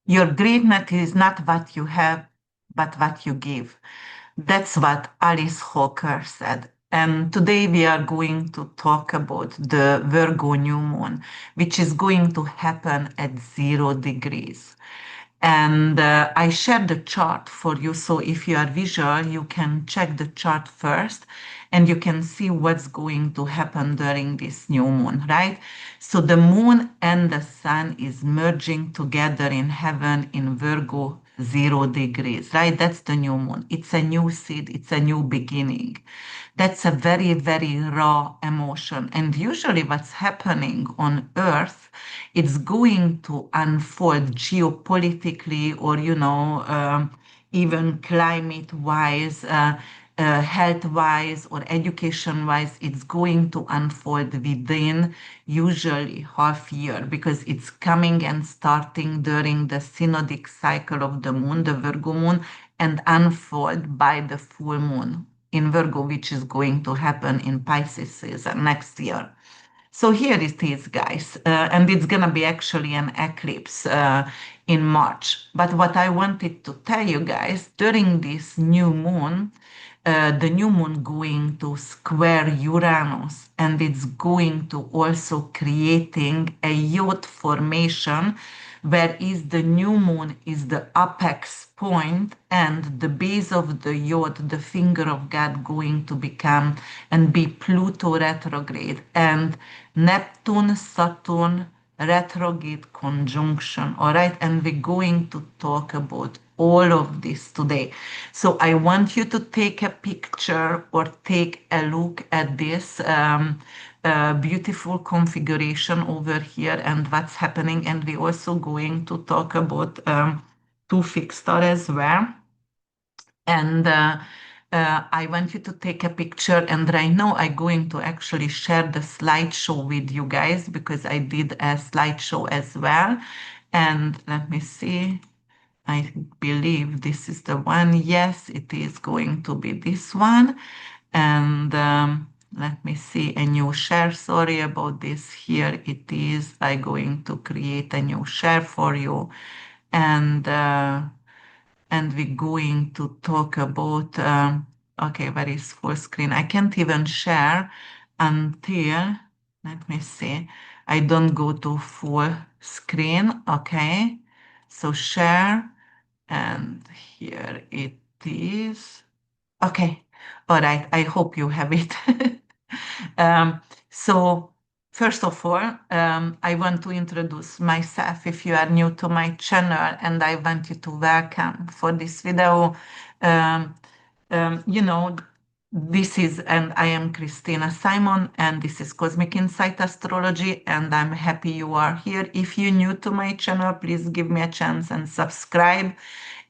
Your greatness is not what you have, but what you give. That's what Alice Hawker said. And today we are going to talk about the Virgo new moon, which is going to happen at 0 degrees. And I shared the chart for you. So if you are visual, you can check the chart first and you can see what's going to happen during this new moon, right? So the moon and the sun is merging together in heaven in Virgo 0 degrees, right? That's the new moon. It's a new seed, it's a new beginning. That's a very, very raw emotion. And usually, what's happening on Earth, it's going to unfold geopolitically or, even climate wise. Health wise or education wise, it's going to unfold within usually half year because it's coming and starting during the synodic cycle of the moon, the Virgo moon, and unfold by the full moon in Virgo, which is going to happen in Pisces season next year. So here it is, guys, and it's gonna be actually an eclipse in March. But what I wanted to tell you guys, during this new moon, the new moon going to square Uranus, and it's going to also creating a yacht formation, where is the new moon is the apex point and the base of the yacht, the finger of God, going to become and be Pluto retrograde and Neptune, Saturn retrograde conjunction. All right. And we're going to talk about all of this today. So I want you to take a picture or take a look at this beautiful configuration over here and what's happening. And we're also going to talk about two fixed stars as well. And I want you to take a picture. And right now I'm going to actually share the slideshow with you guys because I did a slideshow as well. And let me see. I believe this is the one. Yes, it is going to be this one. And let me see a new share. Sorry about this. Here it is. I'm going to create a new share for you. And we're going to talk about, okay, where is full screen? I can't even share until, let me see, I don't go to full screen, okay? So share, and here it is. Okay, all right, I hope you have it. So first of all, I want to introduce myself if you are new to my channel, and I want you to welcome for this video. Um, you know, this is, and I am Krisztina Simon, and this is Cosmic Insight Astrology, and I'm happy you are here. If you're new to my channel, please give me a chance and subscribe.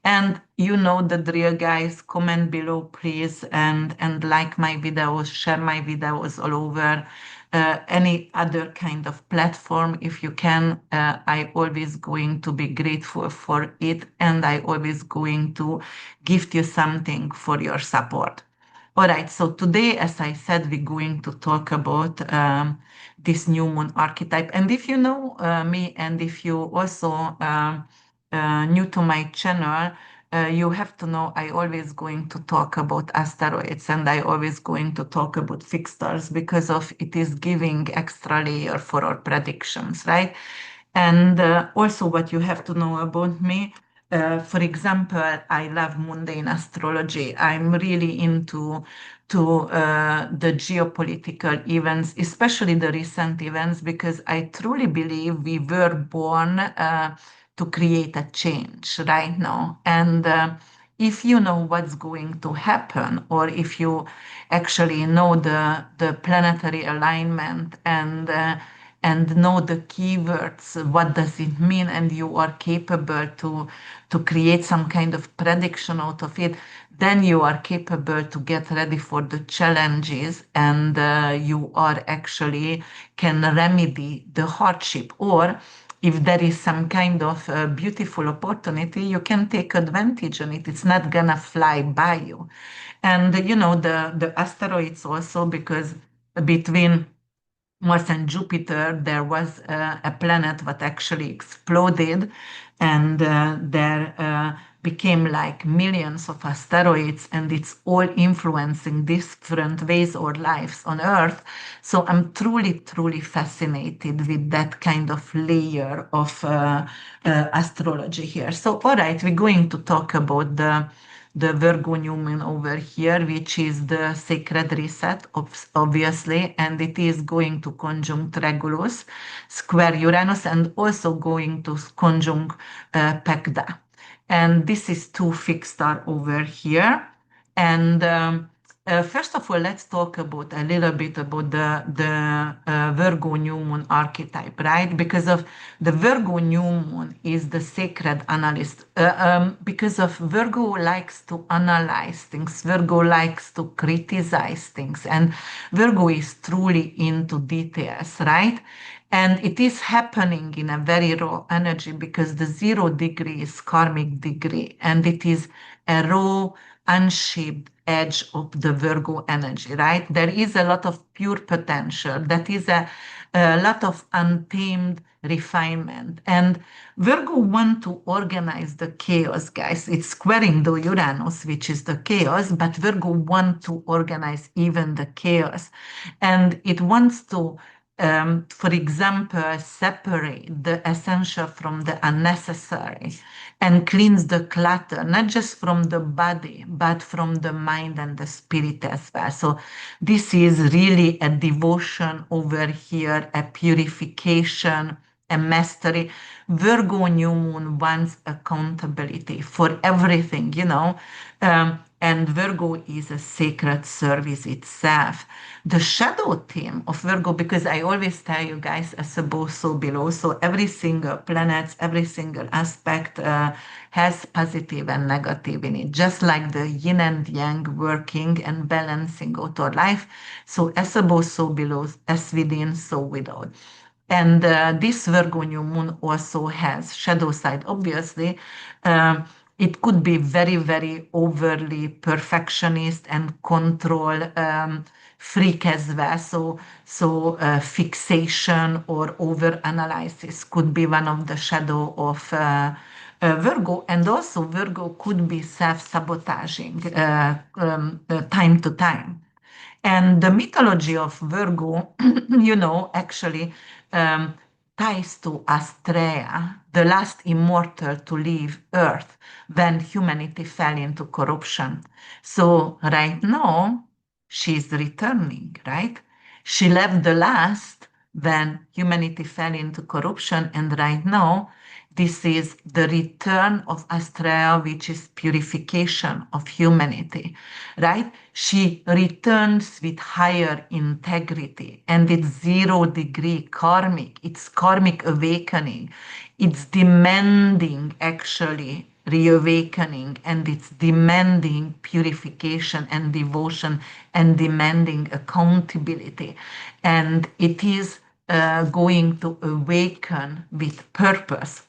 And you know the drill, guys. Comment below, please, and like my videos, share my videos all over any other kind of platform if you can. I always going to be grateful for it, and I always going to gift you something for your support. All right, so today, as I said, we're going to talk about this new moon archetype. And if you know me, and if you also new to my channel, you have to know I always going to talk about asteroids and I always going to talk about fixed stars because of it is giving extra layer for our predictions, right? And also what you have to know about me, for example, I love mundane astrology. I'm really into the geopolitical events, especially the recent events, because I truly believe we were born to create a change right now. And if you know what's going to happen, or if you actually know the planetary alignment and know the keywords, what does it mean, and you are capable to create some kind of prediction out of it, then you are capable to get ready for the challenges, and you are actually can remedy the hardship, or if there is some kind of beautiful opportunity, you can take advantage on it. It's not gonna fly by you. And you know the asteroids also, because between Mars and Jupiter, there was a planet that actually exploded, and there became like millions of asteroids, and it's all influencing different ways or lives on Earth. So I'm truly, truly fascinated with that kind of layer of astrology here. So, all right, we're going to talk about the Virgo new moon over here, which is the sacred reset, obviously, and it is going to conjunct Regulus, square Uranus, and also going to conjunct Pegda. And this is two fixed star over here. And first of all, let's talk about a little bit about the Virgo new moon archetype, right? Because of the Virgo new moon is the sacred analyst. Because of Virgo likes to analyze things, Virgo likes to criticize things, and Virgo is truly into details, right? And it is happening in a very raw energy because the 0 degree is karmic degree, and it is a raw, unshaped edge of the Virgo energy, right? There is a lot of pure potential. That is a lot of untamed refinement. And Virgo want to organize the chaos, guys. It's squaring the Uranus, which is the chaos, but Virgo want to organize even the chaos. And it wants to for example, separate the essential from the unnecessary and cleanse the clutter, not just from the body, but from the mind and the spirit as well. So, this is really a devotion over here, a purification, a mastery. Virgo new moon wants accountability for everything, and Virgo is a sacred service itself. The shadow theme of Virgo, because I always tell you guys, as above, so below. So every single planet, every single aspect has positive and negative in it, just like the yin and yang working and balancing out our life. So as above, so below, as within, so without. And this Virgo new moon also has shadow side, obviously. It could be very, very overly perfectionist and control freak as well. So fixation or over analysis could be one of the shadow of Virgo. And also, Virgo could be self sabotaging time to time. And the mythology of Virgo, actually um, ties to Astrea, the last immortal to leave Earth when humanity fell into corruption. So, right now, she's returning, right? She left the last when humanity fell into corruption, and right now, this is the return of Astrea, which is purification of humanity, right? She returns with higher integrity, and it's 0 degree karmic. It's karmic awakening. It's demanding actually reawakening, and it's demanding purification and devotion and demanding accountability. And it is going to awaken with purpose.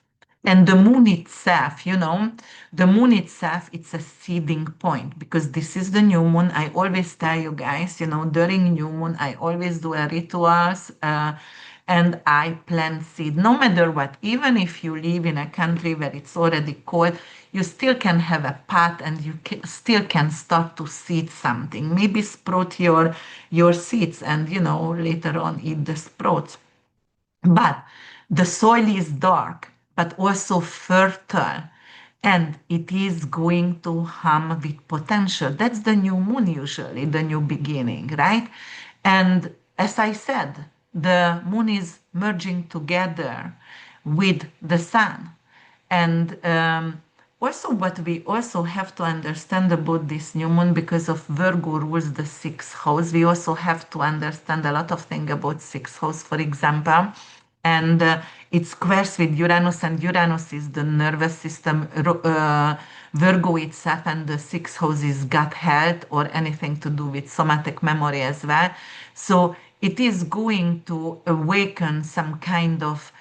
And the moon itself, the moon itself, it's a seeding point because this is the new moon. I always tell you guys, during new moon, I always do a rituals and I plant seed. No matter what, even if you live in a country where it's already cold, you still can have a pot and you still can start to seed something. Maybe sprout your seeds and, later on eat the sprouts. But the soil is dark, but also fertile, and it is going to hum with potential. That's the new moon, usually, the new beginning, right? And as I said, the moon is merging together with the sun. And also, what we also have to understand about this new moon, because of Virgo rules the sixth house, we also have to understand a lot of things about sixth house, for example. And it squares with Uranus, and Uranus is the nervous system. Virgo itself and the sixth house is gut health or anything to do with somatic memory as well. So it is going to awaken some kind of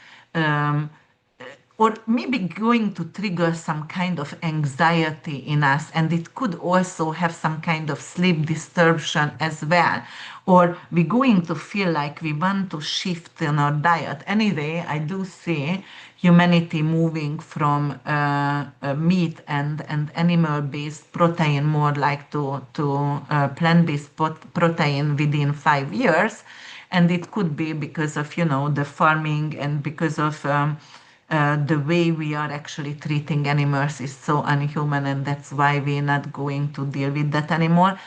or maybe going to trigger some kind of anxiety in us, and it could also have some kind of sleep disruption as well, or we're going to feel like we want to shift in our diet. Anyway, I do see humanity moving from meat and animal-based protein more like to plant-based protein within 5 years. And it could be because of, the farming, and because of the way we are actually treating animals is so unhuman, and that's why we're not going to deal with that anymore.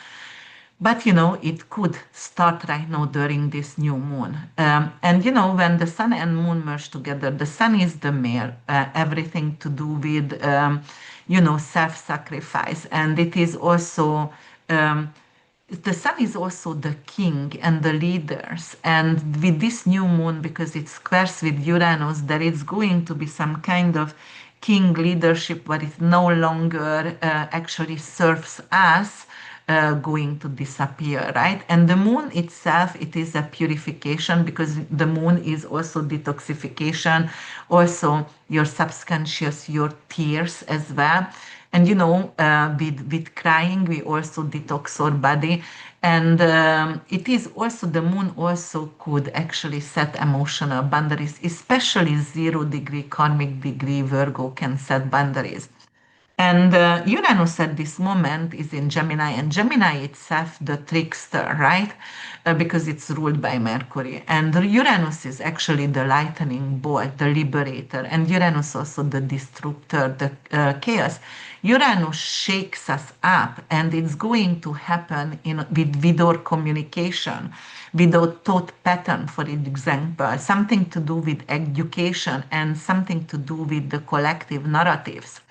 But it could start right now during this new moon. And when the sun and moon merge together, the sun is the male, everything to do with, self sacrifice. And it is also, the sun is also the king and the leaders. And with this new moon, because it squares with Uranus, there is going to be some kind of king leadership where it no longer actually serves us, going to disappear, right? And the moon itself, it is a purification, because the moon is also detoxification, also your subconscious, your tears as well. And with crying, we also detox our body. And it is also, the moon also could actually set emotional boundaries, especially 0 degree karmic degree Virgo can set boundaries. And Uranus at this moment is in Gemini, and Gemini itself, the trickster, right? Because it's ruled by Mercury. And Uranus is actually the lightning bolt, the liberator, and Uranus also the destructor, the chaos. Uranus shakes us up, and it's going to happen with our communication, with our thought pattern, for example, something to do with education and something to do with the collective narratives.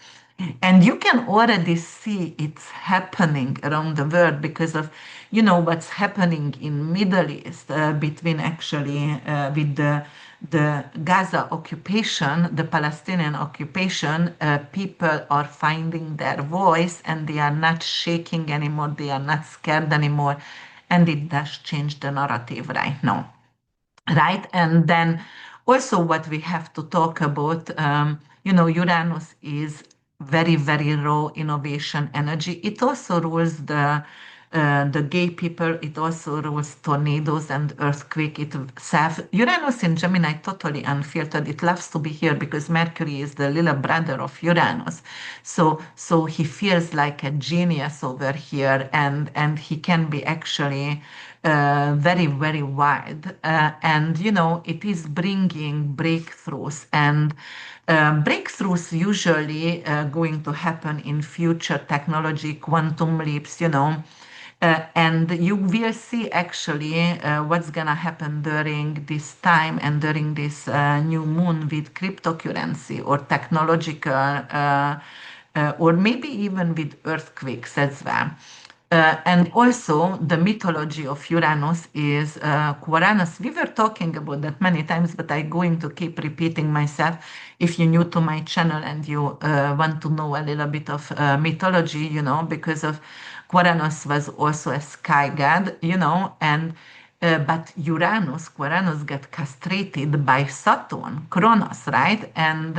And you can already see it's happening around the world because of, what's happening in Middle East, between actually with the Gaza occupation, the Palestinian occupation. People are finding their voice, and they are not shaking anymore. They are not scared anymore, and it does change the narrative right now, right? And then also what we have to talk about, Uranus is very, very raw innovation energy. It also rules the gay people. It also rules tornadoes and earthquake itself. Uranus in Gemini, totally unfiltered. It loves to be here because Mercury is the little brother of Uranus. So he feels like a genius over here, and he can be actually very, very wide. And, it is bringing breakthroughs, and breakthroughs usually going to happen in future technology, quantum leaps, and you will see actually what's going to happen during this time and during this new moon with cryptocurrency or technological, or maybe even with earthquakes as well. And also, the mythology of Uranus is Uranus. We were talking about that many times, but I'm going to keep repeating myself. If you're new to my channel and you want to know a little bit of mythology, because of Uranus was also a sky god, and but Uranus got castrated by Saturn, Kronos, right? And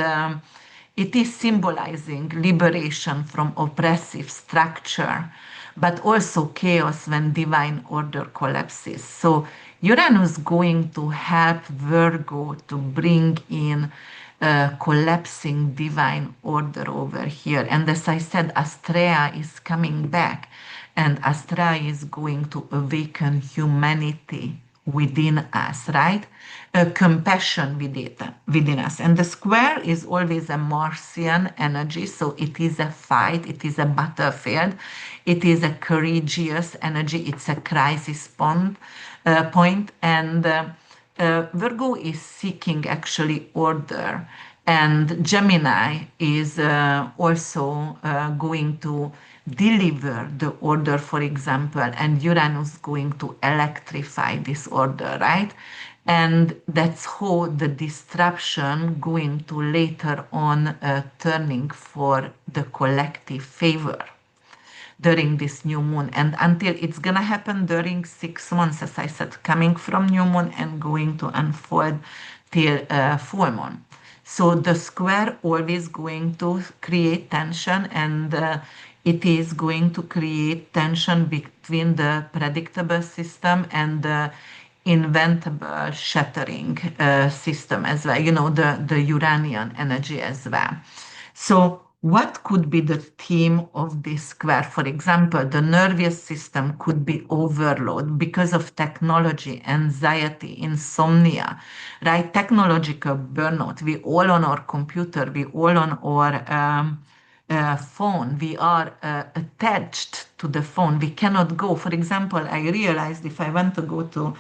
it is symbolizing liberation from oppressive structure, but also chaos when divine order collapses. So Uranus going to help Virgo to bring in collapsing divine order over here. And as I said, Astrea is coming back, and Astrea is going to awaken humanity within us, right? Compassion within us. And the square is always a Martian energy, so it is a fight, it is a battlefield, it is a courageous energy, it's a crisis point, and Virgo is seeking actually order, and Gemini is also going to deliver the order, for example, and Uranus going to electrify this order, right? And that's how the disruption going to later on turning for the collective favor during this new moon, and until it's gonna happen during 6 months, as I said, coming from new moon and going to unfold till full moon. So the square always going to create tension, and it is going to create tension between the predictable system and the inventable shattering system as well, the Uranian energy as well. So, what could be the theme of this square? For example, the nervous system could be overloaded because of technology, anxiety, insomnia, right? Technological burnout. We all on our computer, we all on our phone, we are attached to the phone. We cannot go. For example, I realized if I want to go to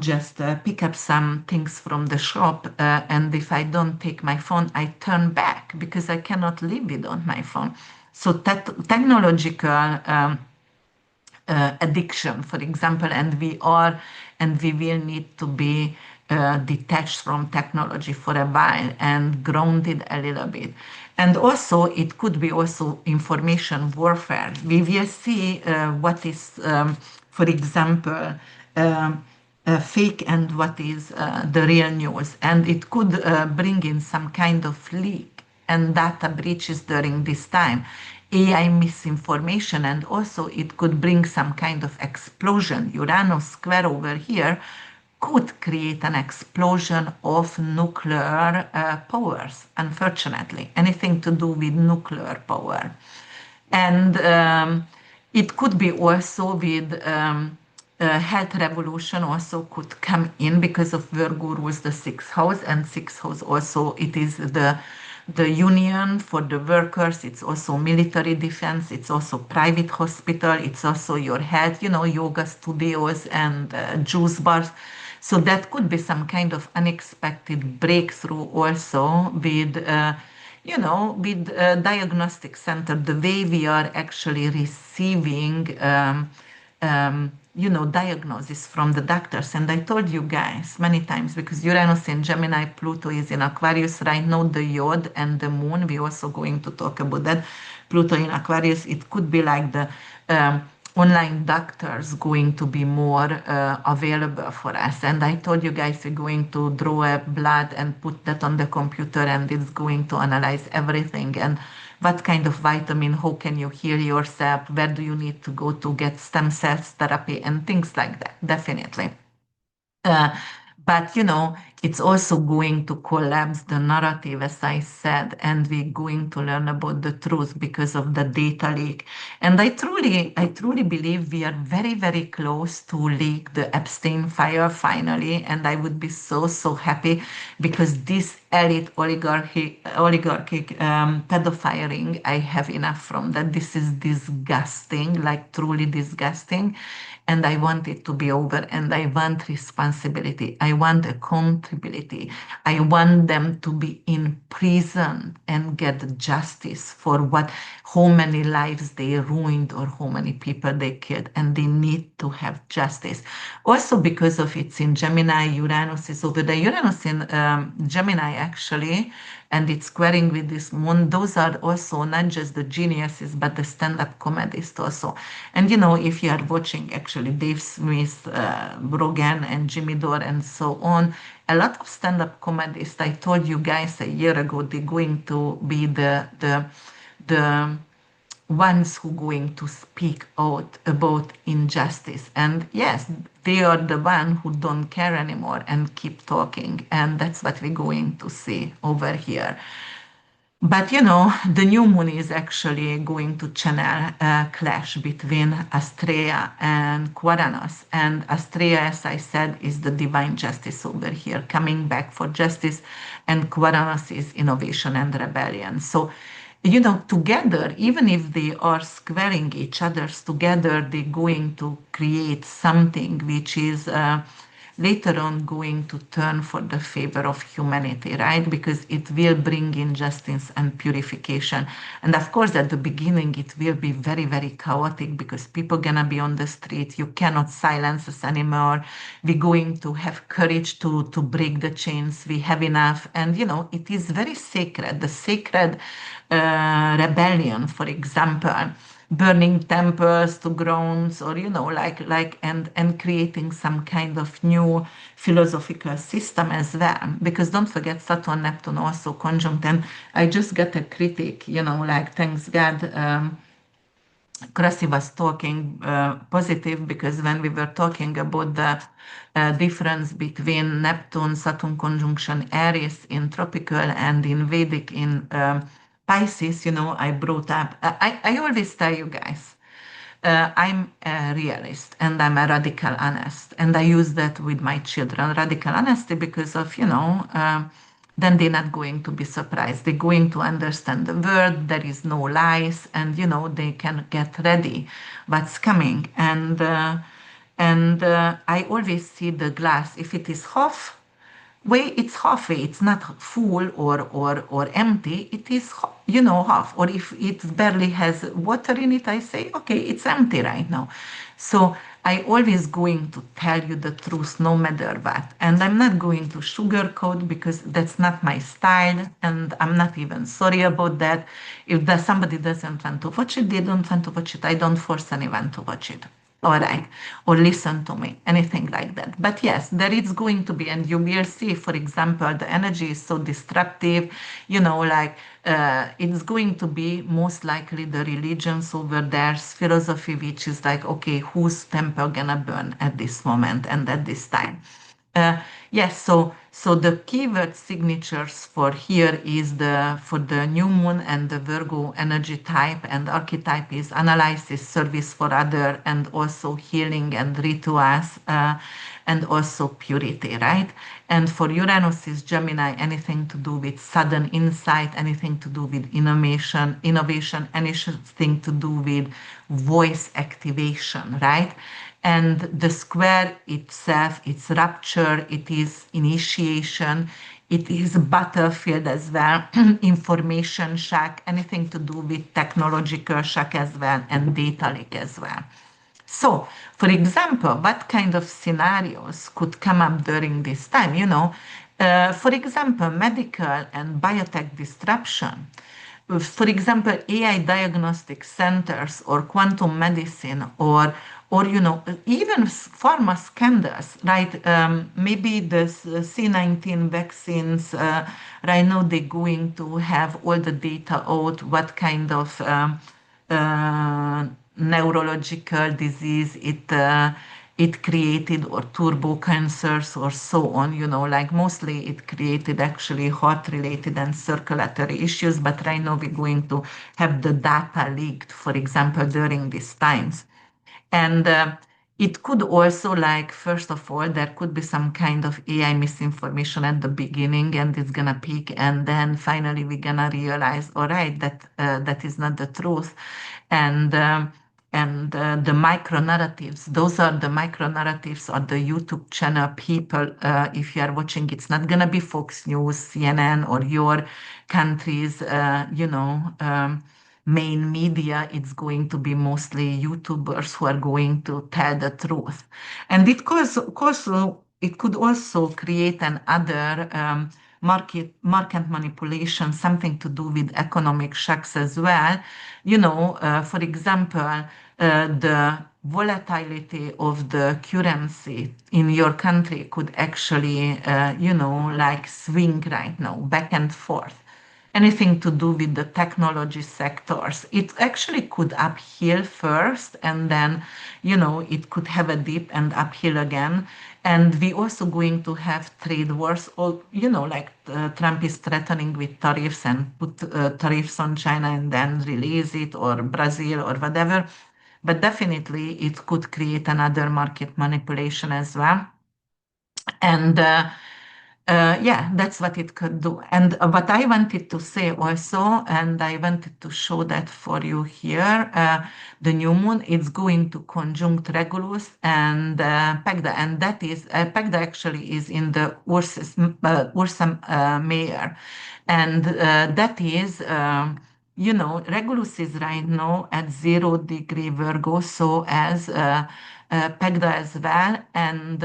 just pick up some things from the shop. And if I don't take my phone, I turn back because I cannot live without my phone. So technological addiction, for example, and we will need to be detached from technology for a while and grounded a little bit. And also, it could be also information warfare. We will see what is, for example, fake and what is the real news. And it could bring in some kind of leak and data breaches during this time, AI misinformation, and also it could bring some kind of explosion. Uranus square over here could create an explosion of nuclear powers, unfortunately, anything to do with nuclear power. And it could be also with health revolution also could come in because of Virgo rules the sixth house, and sixth house also it is the union for the workers. It's also military defense. It's also private hospital. It's also your health, yoga studios and juice bars. So that could be some kind of unexpected breakthrough also with diagnostic center, the way we are actually receiving, diagnosis from the doctors. And I told you guys many times, because Uranus in Gemini, Pluto is in Aquarius right now, the Yod and the Moon, we're also going to talk about that. Pluto in Aquarius, it could be like the online doctors going to be more available for us. And I told you guys we're going to draw a blood and put that on the computer, and it's going to analyze everything and what kind of vitamin, how can you heal yourself, where do you need to go to get stem cells therapy and things like that, definitely. Uh, but it's also going to collapse the narrative, as I said, and we're going to learn about the truth because of the data leak. And I truly believe we are very, very close to leak the Epstein file finally. And I would be so, so happy because this elite oligarchic pedophiling, I have enough from that. This is disgusting, like truly disgusting. And I want it to be over, and I want responsibility. I want accountability. I want them to be in prison and get justice for how many lives they ruined or how many people they killed, and they need to have justice. Also because of it's in Gemini, Uranus is over there. Uranus in Gemini actually, and it's squaring with this moon. Those are also not just the geniuses, but the stand-up comedists also. And if you are watching actually Dave Smith, Rogan, and Jimmy Dore, and so on, a lot of stand-up comedists, I told you guys a year ago, they're going to be the ones who going to speak out about injustice. And yes, they are the one who don't care anymore and keep talking. And that's what we're going to see over here. But the new moon is actually going to channel a clash between Astrea and Uranus. And Astrea, as I said, is the divine justice over here, coming back for justice, and Uranus is innovation and rebellion. So, together, even if they are squaring each other's together, they're going to create something which is later on going to turn for the favor of humanity, right? Because it will bring in justice and purification. And of course, at the beginning, it will be very, very chaotic because people gonna be on the street. You cannot silence us anymore. We're going to have courage to break the chains. We have enough. And, it is very sacred. The sacred rebellion, for example, burning temples to grounds, or and creating some kind of new philosophical system as well. Because don't forget, Saturn Neptune also conjunct, and I just got a critic, thanks God. Krasi was talking positive, because when we were talking about the difference between Neptune Saturn conjunction Aries in tropical and in Vedic in Pisces, I brought up. I always tell you guys, I'm a realist and I'm a radical honest, and I use that with my children. Radical honesty because of then they're not going to be surprised. They're going to understand the world. There is no lies, and they can get ready what's coming. And I always see the glass. If it is half way, it's halfway. It's not full or empty. It is half. Or if it barely has water in it, I say okay, it's empty right now. So I always going to tell you the truth no matter what, and I'm not going to sugarcoat because that's not my style, and I'm not even sorry about that. If somebody doesn't want to watch it, they don't want to watch it. I don't force anyone to watch it. All right, or listen to me, anything like that. But yes, there is going to be, and you will see, for example, the energy is so destructive, it's going to be most likely the religions over there's philosophy, which is like, okay, whose temple gonna burn at this moment and at this time. Uh, yes, so the keyword signatures for here is for the new moon and the Virgo energy type and archetype is analysis, service for other, and also healing and rituals, and also purity, right? And for Uranus is Gemini, anything to do with sudden insight, anything to do with innovation, anything to do with voice activation, right? And the square itself, it's rupture, it is initiation, it is battlefield as well, information shock, anything to do with technological shock as well, and data leak as well. So, for example, what kind of scenarios could come up during this time? For example, medical and biotech disruption. For example, AI diagnostic centers or quantum medicine or even pharma scandals, right? Maybe the C-19 vaccines, right now they're going to have all the data out, what kind of neurological disease it created, or turbo cancers or so on, mostly it created actually heart related and circulatory issues, but right now we're going to have the data leaked, for example, during these times. And it could also, first of all, there could be some kind of AI misinformation at the beginning, and it's gonna peak, and then finally we're gonna realize, all right, that is not the truth, and the micro narratives. Those are the micro narratives on the YouTube channel. People, if you are watching, it's not gonna be Fox News, CNN, or your country's, main media. It's going to be mostly YouTubers who are going to tell the truth. And it could also create another market manipulation, something to do with economic shocks as well. For example, the volatility of the currency in your country could actually, swing right now, back and forth. Anything to do with the technology sectors. It actually could uphill first, and then, it could have a dip and uphill again. And we also going to have trade wars, or, Trump is threatening with tariffs and put tariffs on China and then release it, or Brazil, or whatever. But definitely it could create another market manipulation as well. And yeah, that's what it could do. And what I wanted to say also, and I wanted to show that for you here, the new moon is going to conjunct Regulus and Pegda, and that is, Pegda actually is in the Ursa Major, and that is, Regulus is right now at 0 degree Virgo, so as Pegda as well, and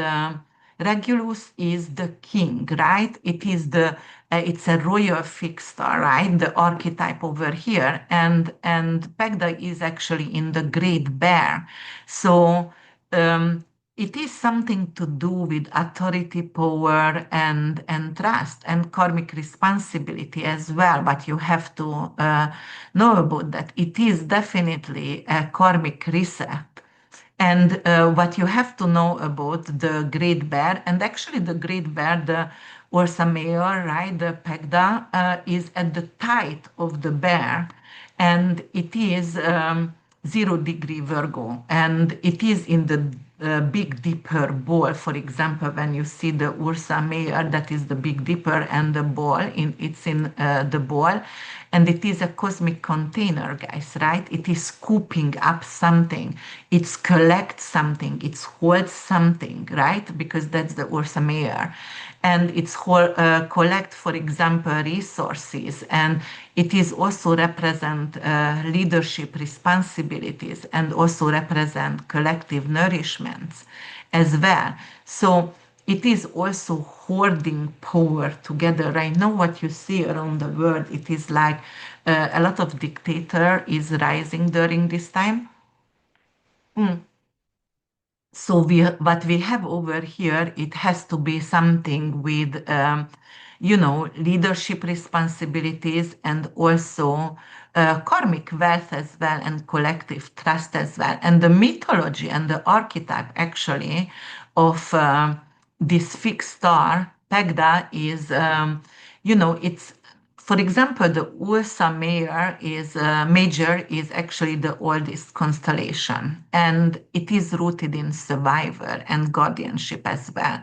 Regulus is the king, right? It's a royal fixed star, right? The archetype over here, and Pegda is actually in the Great Bear. So um, it is something to do with authority, power, and trust, and karmic responsibility as well. But you have to know about that. It is definitely a karmic reset. And what you have to know about the Great Bear, and actually the Great Bear, the Ursa Major, right, the Pegda, is at the height of the bear, and it is 0 degree Virgo, and it is in the Big Dipper ball. For example, when you see the Ursa Major, that is the Big Dipper, and the ball, it's in the ball, and it is a cosmic container, guys, right? It is scooping up something, it's collects something, it's holds something, right? Because that's the Ursa Major. And it's collect, for example, resources, and it is also represent leadership responsibilities, and also represent collective nourishments as well. So it is also hoarding power together. Right now, what you see around the world, it is like a lot of dictator is rising during this time. Mm. So what we have over here, it has to be something with, leadership responsibilities, and also karmic wealth as well, and collective trust as well. And the mythology and the archetype actually of this fixed star, Pegda, is, it's, for example, the Ursa Major is actually the oldest constellation, and it is rooted in survival and guardianship as well.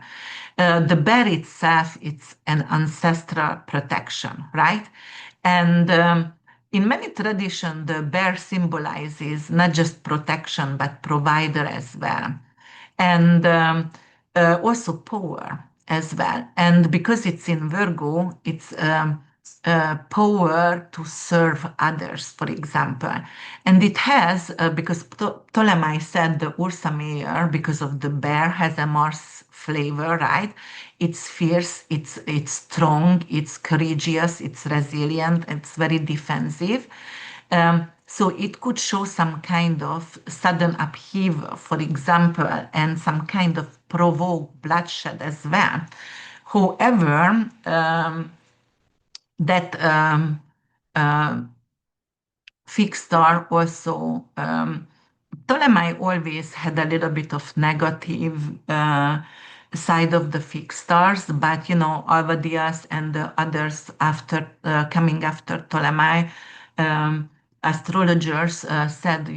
The bear itself, it's an ancestral protection, right? And in many traditions, the bear symbolizes not just protection, but provider as well, and also power as well. And because it's in Virgo, it's power to serve others, for example. And it has, because Ptolemy said the Ursa Major, because of the bear, has a Mars flavor, right? It's fierce, it's strong, it's courageous, it's resilient, it's very defensive. So it could show some kind of sudden upheaval, for example, and some kind of provoke bloodshed as well. However, that uh, fixed star also, Ptolemy always had a little bit of negative side of the fixed stars, but Alvadias and the others after coming after Ptolemy, um, astrologers said,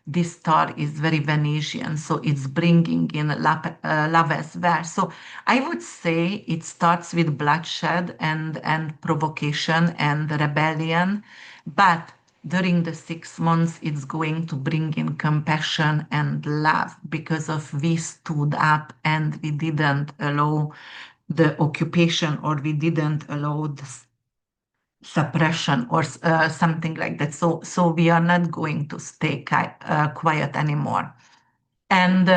this star is very Venetian, so it's bringing in love as well. So I would say it starts with bloodshed and provocation and rebellion, but during the 6 months, it's going to bring in compassion and love, because of we stood up and we didn't allow the occupation, or we didn't allow the suppression, or something like that. So we are not going to stay quiet anymore. And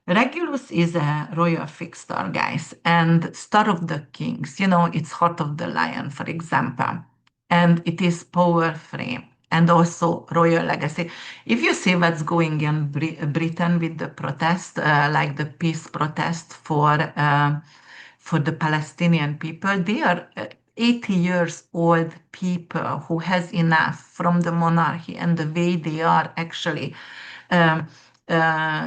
Regulus is a royal fixed star, guys, and star of the kings. It's heart of the lion, for example, and it is power frame and also royal legacy. If you see what's going in Britain with the protest, like the peace protest for the Palestinian people, they are 80 years old people who has enough from the monarchy, and the way they are actually um,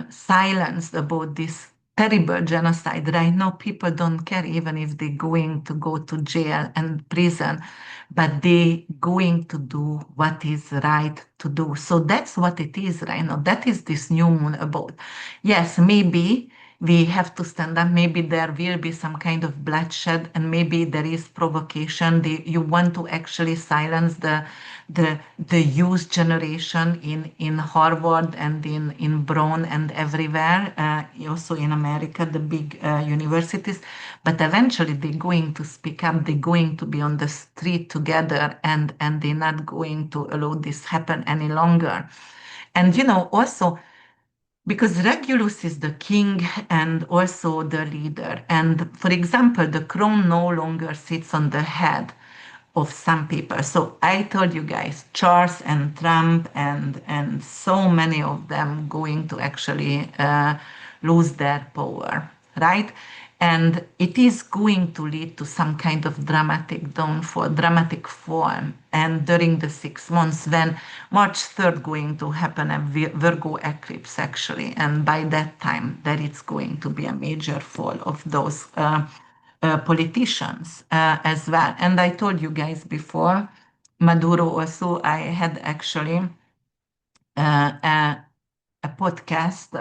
silenced about this terrible genocide. Right now, people don't care even if they're going to go to jail and prison, but they going to do what is right to do. So that's what it is right now. That is this new moon about. Yes, maybe we have to stand up. Maybe there will be some kind of bloodshed, and maybe there is provocation. You want to actually silence the youth generation in Harvard and in Brown and everywhere, also in America, the big universities. But eventually they're going to speak up. They're going to be on the street together, and they're not going to allow this happen any longer. And also because Regulus is the king and also the leader. And for example, the crown no longer sits on the head of some people. So I told you guys, Charles and Trump and so many of them going to actually lose their power, right? And it is going to lead to some kind of dramatic downfall, dramatic fall. And during the 6 months, when March 3rd going to happen a Virgo eclipse actually, and by that time, there is going to be a major fall of those politicians as well. And I told you guys before, Maduro also, I had actually a podcast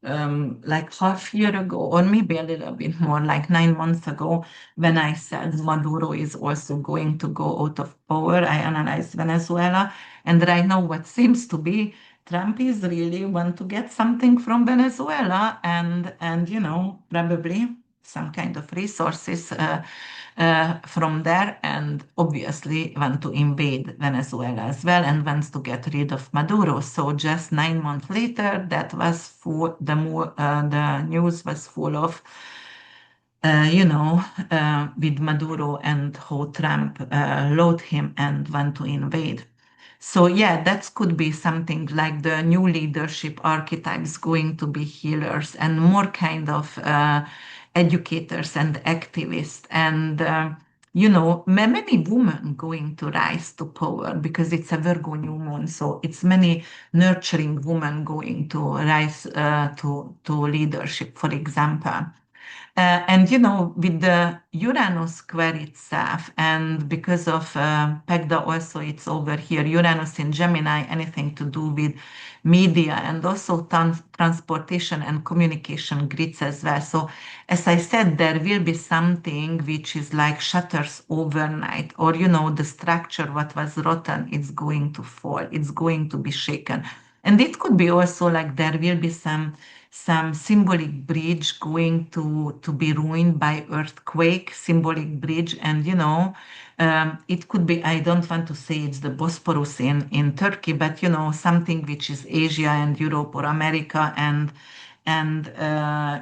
like half year ago, or maybe a little bit more, like 9 months ago, when I said Maduro is also going to go out of power. I analyzed Venezuela, and right now what seems to be Trump is really want to get something from Venezuela, and probably some kind of resources from there, and obviously want to invade Venezuela as well, and wants to get rid of Maduro. So just 9 months later, that was full. The news was full of with Maduro and how Trump loathed him and want to invade. So yeah, that could be something like the new leadership archetypes going to be healers and more kind of educators and activists and many women going to rise to power because it's a Virgo new moon. So it's many nurturing women going to rise to leadership, for example. And with the Uranus square itself, and because of Pegda also, it's over here, Uranus in Gemini, anything to do with media and also transportation and communication grids as well. So, as I said, there will be something which is like shatters overnight, or the structure, what was rotten, it's going to fall, it's going to be shaken. And it could be also like there will be some symbolic bridge going to be ruined by earthquake, symbolic bridge. And it could be, I don't want to say it's the Bosporus in Turkey, but something which is Asia and Europe, or America and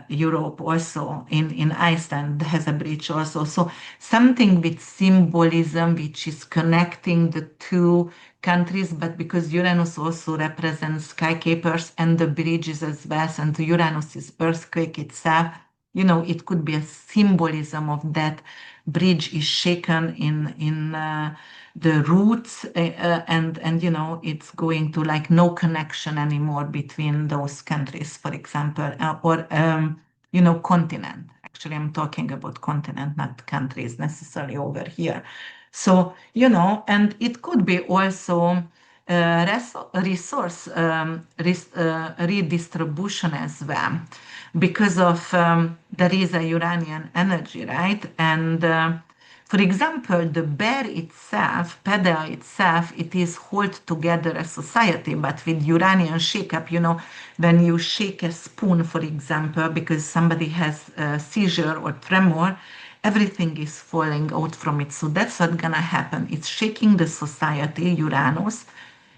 Europe also, in Iceland has a bridge also. So something with symbolism which is connecting the two countries, but because Uranus also represents skycapers and the bridges as well, and Uranus is earthquake itself, it could be a symbolism of that bridge is shaken in the roots, and it's going to like no connection anymore between those countries, for example, or continent. Actually, I'm talking about continent, not countries necessarily over here. So, and it could be also resource redistribution as well, because of there is a Uranian energy, right? And for example, the bear itself, Peda itself, it is hold together a society, but with Uranian shake-up, when you shake a spoon, for example, because somebody has a seizure or tremor, everything is falling out from it. So that's what's gonna happen. It's shaking the society, Uranus,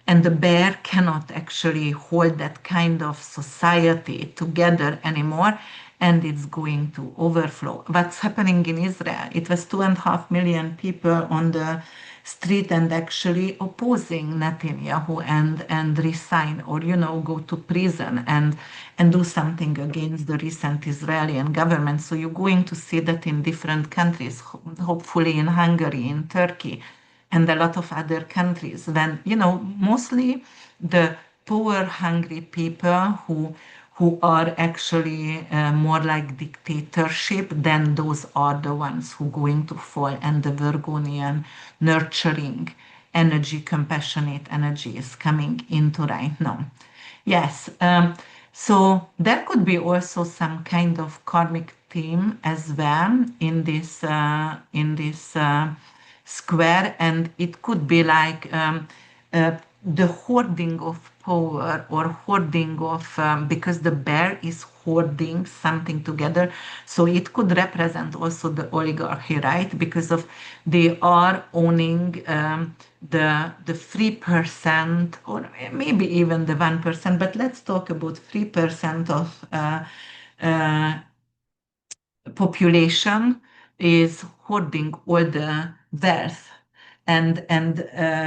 and the bear cannot actually hold that kind of society together anymore, and it's going to overflow. What's happening in Israel? It was 2.5 million people on the street and actually opposing Netanyahu and resign, or go to prison and do something against the recent Israeli government. So you're going to see that in different countries, hopefully in Hungary, in Turkey, and a lot of other countries. Then mostly the power hungry people who are actually more like dictatorship, then those are the ones who going to fall, and the Virgonian nurturing energy, compassionate energy is coming into right now. Yes. So there could be also some kind of karmic theme as well in this square, and it could be like the hoarding of power or hoarding of, because the bear is hoarding something together. So it could represent also the oligarchy, right? Because of they are owning the 3% or maybe even the 1%, but let's talk about 3% of uh, population is hoarding all the wealth, and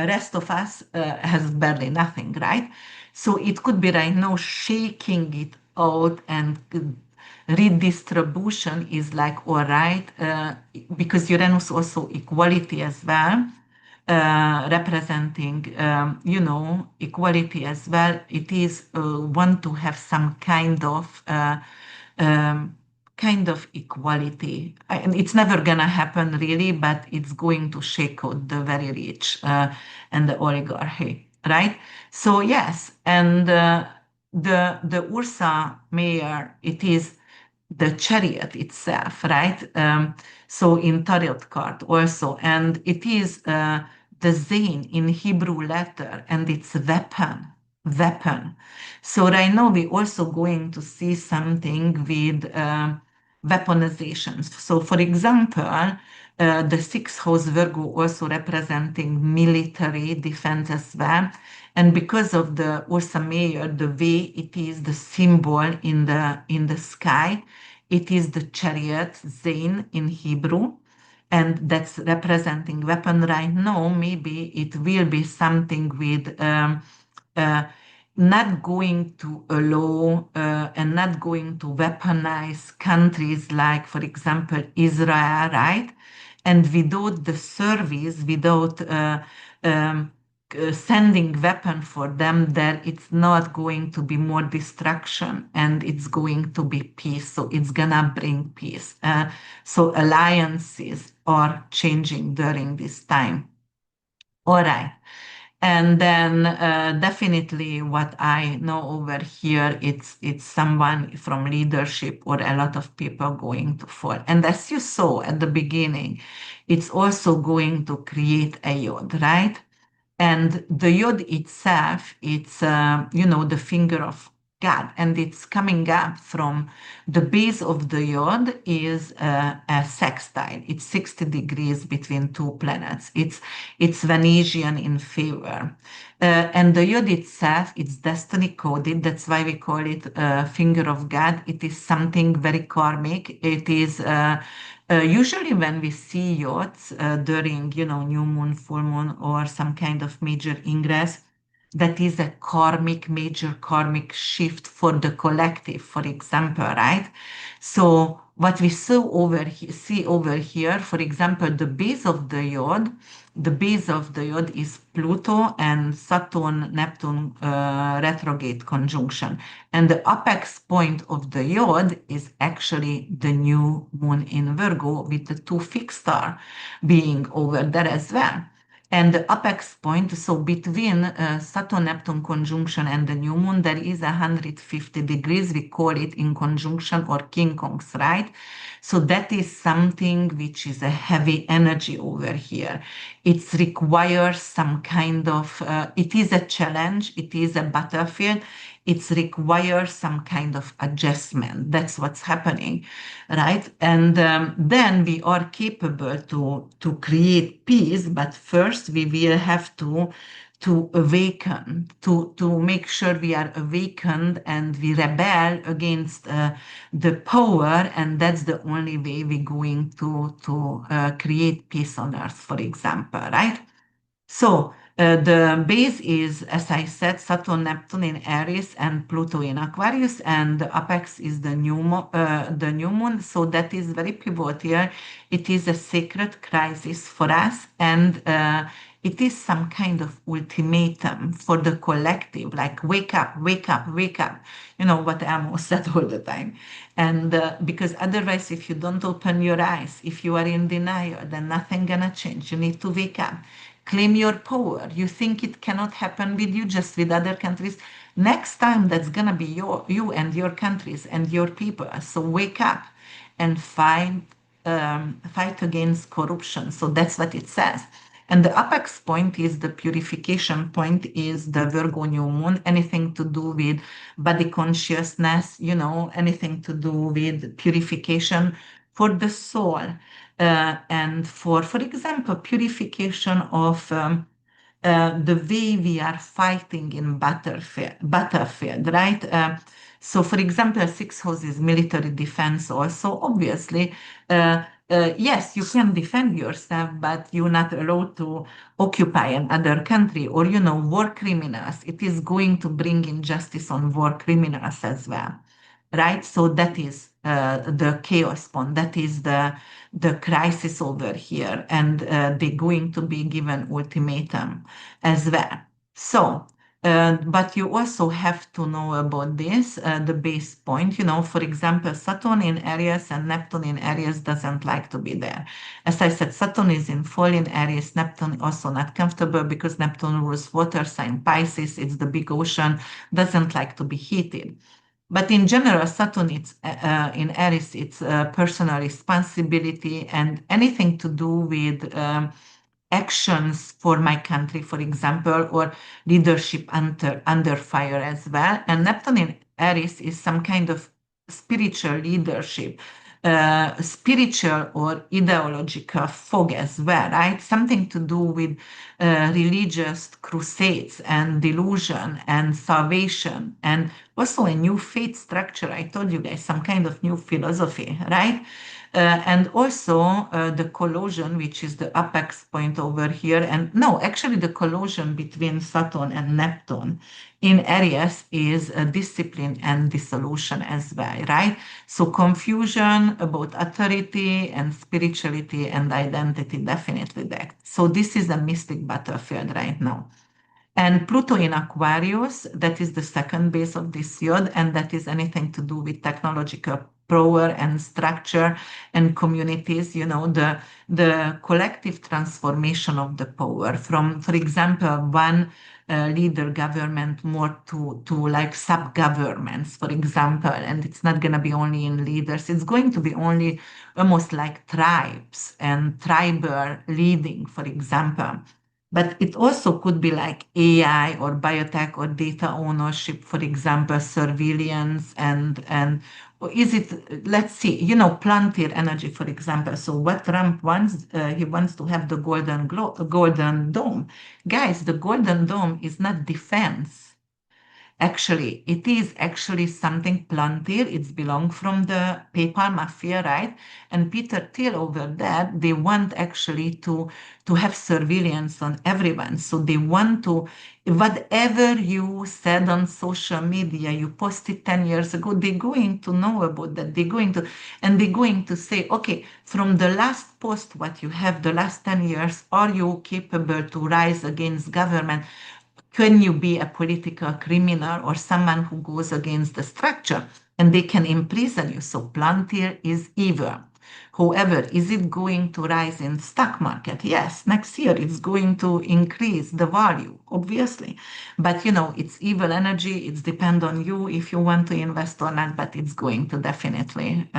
rest of us has barely nothing, right? So it could be right now shaking it out, and redistribution is like all right, because Uranus also equality as well, representing, equality as well. It is want to have some um, kind of equality. And it's never gonna happen really, but it's going to shake out the very rich and the oligarchy, right? So yes, and the Ursa Mayor, it is the chariot itself, right? So in tarot card also, and it is the Zain in Hebrew letter, and it's weapon. So right now we also going to see something with weaponizations. So for example, the sixth house Virgo also representing military defense as well. And because of the Ursa Major, the way it is the symbol in the sky, it is the chariot, Zain in Hebrew, and that's representing weapon right now. Maybe it will be something with uh, not going to allow and not going to weaponize countries like, for example, Israel, right? And without the service, without um, sending weapon for them, there it's not going to be more destruction, and it's going to be peace. So it's gonna bring peace. So alliances are changing during this time. All right. And then definitely what I know over here, it's someone from leadership or a lot of people going to fall. And as you saw at the beginning, it's also going to create a yod, right? And the yod itself, it's the finger of God, and it's coming up from the base of the yod is a sextile. It's 60 degrees between two planets. It's Venusian in favor. And the yod itself, it's destiny coded. That's why we call it finger of God. It is something very karmic. It is usually when we see yachts during, new moon, full moon, or some kind of major ingress, that is a major karmic shift for the collective, for example, right? So what we see over here, for example, the base of the yod is Pluto and Saturn, Neptune retrograde conjunction. And the apex point of the yod is actually the new moon in Virgo, with the two fixed star being over there as well. And the apex point, so between Saturn-Neptune conjunction and the new moon, there is 150 degrees. We call it in conjunction or quincunx, right? So that is something which is a heavy energy over here. It requires some kind of, it is a challenge, it is a battlefield, it requires some kind of adjustment. That's what's happening, right? And then we are capable to create peace, but first we will have to awaken, to make sure we are awakened and we rebel against the power, and that's the only way we're going to create peace on earth, for example, right? So the base is, as I said, Saturn, Neptune in Aries, and Pluto in Aquarius, and the apex is the new moon. So that is very pivotal. It is a sacred crisis for us, and it is some kind of ultimatum for the collective, like wake up, wake up, wake up. You know what Amos said all the time. And because otherwise, if you don't open your eyes, if you are in denial, then nothing gonna change. You need to wake up. Claim your power. You think it cannot happen with you, just with other countries. Next time, that's gonna be you and your countries and your people. So wake up and fight against corruption. So that's what it says. And the apex point is the purification point, is the Virgo new moon, anything to do with body consciousness, anything to do with purification for the soul. And for example, purification of the way we are fighting in battlefield, right? So, for example, six house is military defense also. Obviously, yes, you can defend yourself, but you're not allowed to occupy another country or, war criminals. It is going to bring injustice on war criminals as well, right? So that is the chaos point. That is the crisis over here, and they're going to be given ultimatum as well. So, but you also have to know about this, the base point. For example, Saturn in Aries and Neptune in Aries doesn't like to be there. As I said, Saturn is in fall in Aries, Neptune also not comfortable because Neptune rules water sign Pisces. It's the big ocean, doesn't like to be heated. But in general, Saturn in Aries, it's personal responsibility and anything to do with actions for my country, for example, or leadership under fire as well. And Neptune in Aries is some kind of spiritual leadership, spiritual or ideological fog as well, right? Something to do with religious crusades and delusion and salvation, and also a new faith structure. I told you guys, some kind of new philosophy, right? And also the collision, which is the apex point over here. And no, actually, the collision between Saturn and Neptune in Aries is discipline and dissolution as well, right? So confusion about authority and spirituality and identity, definitely that. So this is a mystic battlefield right now. And Pluto in Aquarius, that is the second base of this yod, and that is anything to do with technological power and structure and communities, the collective transformation of the power from, for example, one leader government more to like sub-governments, for example, and it's not going to be only in leaders, it's going to be only almost like tribes and tribal leading, for example. But it also could be like AI or biotech or data ownership, for example, surveillance and or is it, let's see, planetary energy, for example. So what Trump wants, he wants to have the golden dome. Guys, the golden dome is not defense. Actually, it is actually something planted. It's belong from the PayPal mafia, right? And Peter Thiel over there, they want actually to have surveillance on everyone. So they want to, whatever you said on social media, you posted 10 years ago, they're going to know about that. And they're going to say, okay, from the last post, what you have the last 10 years, are you capable to rise against government? Can you be a political criminal or someone who goes against the structure? And they can imprison you. So Plantier is evil. However, is it going to rise in stock market? Yes, next year it's going to increase the value, obviously. But it's evil energy. It's depend on you if you want to invest or not. But it's going to definitely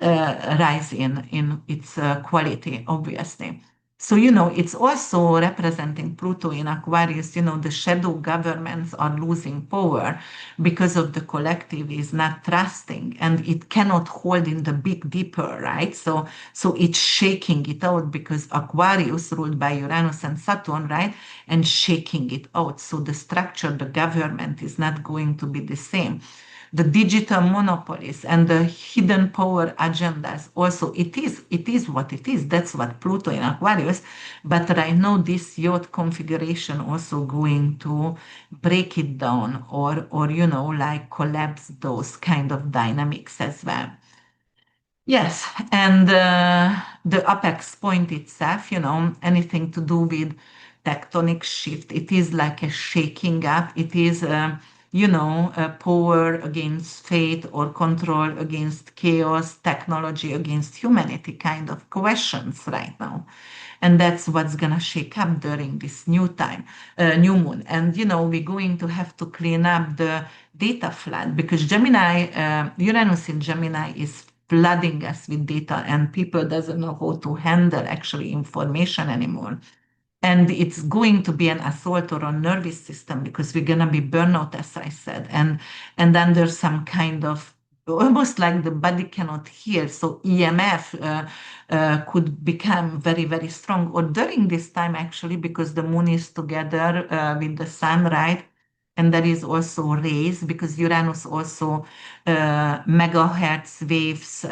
rise in its quality, obviously. So, it's also representing Pluto in Aquarius. The shadow governments are losing power because of the collective is not trusting and it cannot hold in the big deeper, right? So it's shaking it out because Aquarius ruled by Uranus and Saturn, right? And shaking it out. So the structure, the government is not going to be the same. The digital monopolies and the hidden power agendas. Also, it is what it is. That's what Pluto in Aquarius. But right now, this yacht configuration also going to break it down or like collapse those kind of dynamics as well. Yes, and the apex point itself, anything to do with tectonic shift, it is like a shaking up. It is, a power against fate or control against chaos, technology against humanity kind of questions right now. And that's what's gonna shake up during this new moon. And we're going to have to clean up the data flood because Uranus in Gemini is flooding us with data, and people doesn't know how to handle actually information anymore. and it's going to be an assault on our nervous system because we're going to be burnout, as I said, and then there's some kind of almost like the body cannot heal, so EMF could become very, very strong, or during this time actually, because the moon is together with the sun, right? And there is also rays, because Uranus also megahertz waves,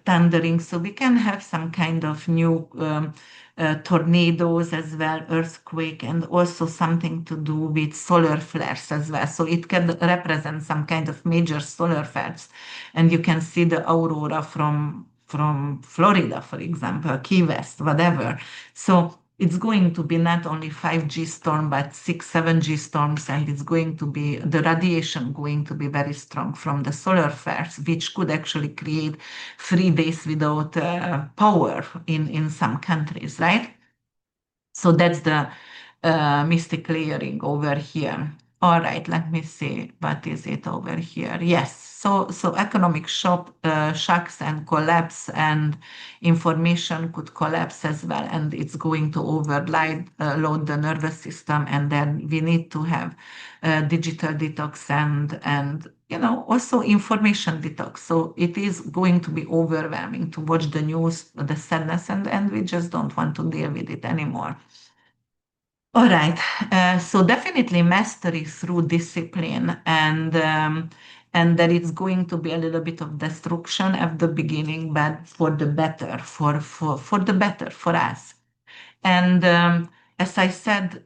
thundering. So we can have some kind of new tornadoes as well, earthquake, and also something to do with solar flares as well. So it can represent some kind of major solar flares, and you can see the aurora from Florida, for example, Key West, whatever. So it's going to be not only 5G storm, but 6, 7G storms, and it's going to be the radiation going to be very strong from the solar flares, which could actually create 3 days without power in some countries, right? So that's the mystic layering over here. All right, let me see. What is it over here? Yes. So economic shocks and collapse, and information could collapse as well, and it's going to overload load the nervous system, and then we need to have digital detox and also information detox. So it is going to be overwhelming to watch the news, the sadness, and we just don't want to deal with it anymore. All right. So definitely mastery through discipline, and that it's going to be a little bit of destruction at the beginning, but for the better, for the better for us. And as I said,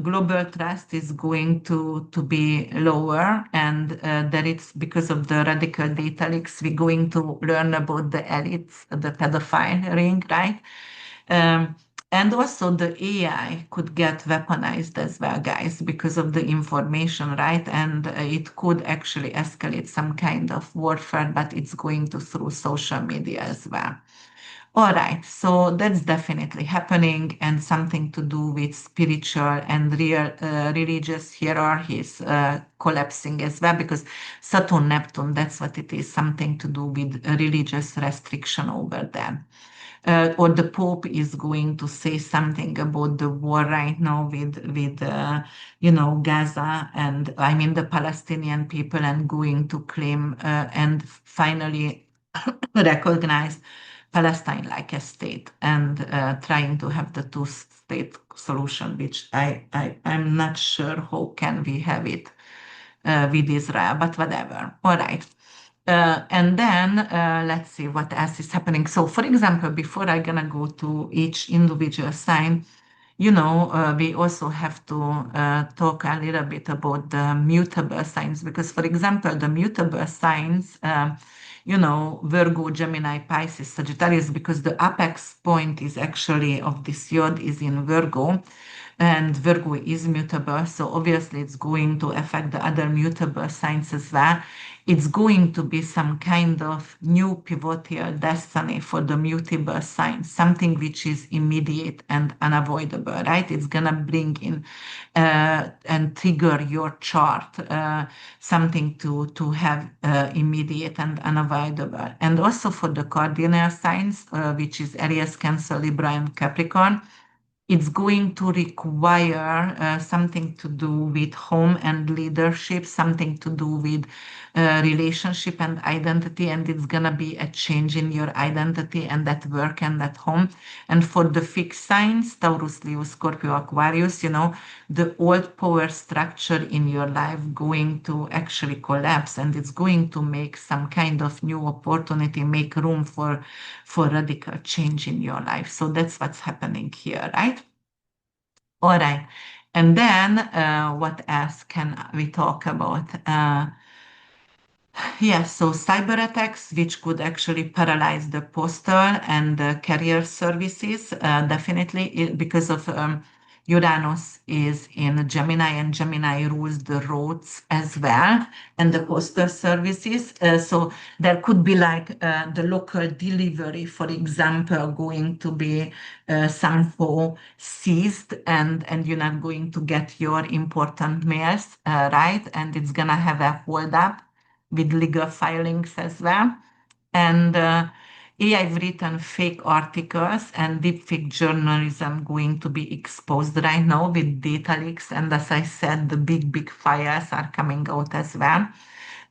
global trust is going to be lower, and that it's because of the radical data leaks. We're going to learn about the elites, the pedophile ring, right? Um, and also the AI could get weaponized as well, guys, because of the information, right? And it could actually escalate some kind of warfare, but it's going to through social media as well. All right, so that's definitely happening, and something to do with spiritual and real religious hierarchies collapsing as well, because Saturn, Neptune, that's what it is, something to do with religious restriction over there. Or the Pope is going to say something about the war right now with Gaza, and I mean the Palestinian people, and going to claim and finally recognize Palestine like a state, and trying to have the two-state solution, which I'm not sure how can we have it with Israel, but whatever. All right. And then let's see what else is happening. So, for example, before I'm gonna go to each individual sign, we also have to talk a little bit about the mutable signs, because, for example, the mutable signs, Virgo, Gemini, Pisces, Sagittarius, because the apex point is actually of this yod is in Virgo, and Virgo is mutable. So obviously it's going to affect the other mutable signs as well. It's going to be some kind of new pivotal destiny for the mutable signs, something which is immediate and unavoidable, right? It's gonna bring in and trigger your chart, something to have immediate and unavoidable. And also for the cardinal signs, which is Aries, Cancer, Libra, and Capricorn, it's going to require something to do with home and leadership, something to do with relationship and identity, and it's going to be a change in your identity and at work and at home. And for the fixed signs, Taurus, Leo, Scorpio, Aquarius, the old power structure in your life going to actually collapse, and it's going to make some kind of new opportunity, make room for radical change in your life. So that's what's happening here, right? All right. And then what else can we talk about? Yes, so cyber attacks, which could actually paralyze the postal and the carrier services, definitely because of Uranus is in Gemini, and Gemini rules the roads as well and the postal services. So there could be like the local delivery, for example, going to be somehow seized, and you're not going to get your important mails, right? And it's gonna have a hold up with legal filings as well. And AI written fake articles and deepfake journalism going to be exposed right now with data leaks. And as I said, the big fires are coming out as well.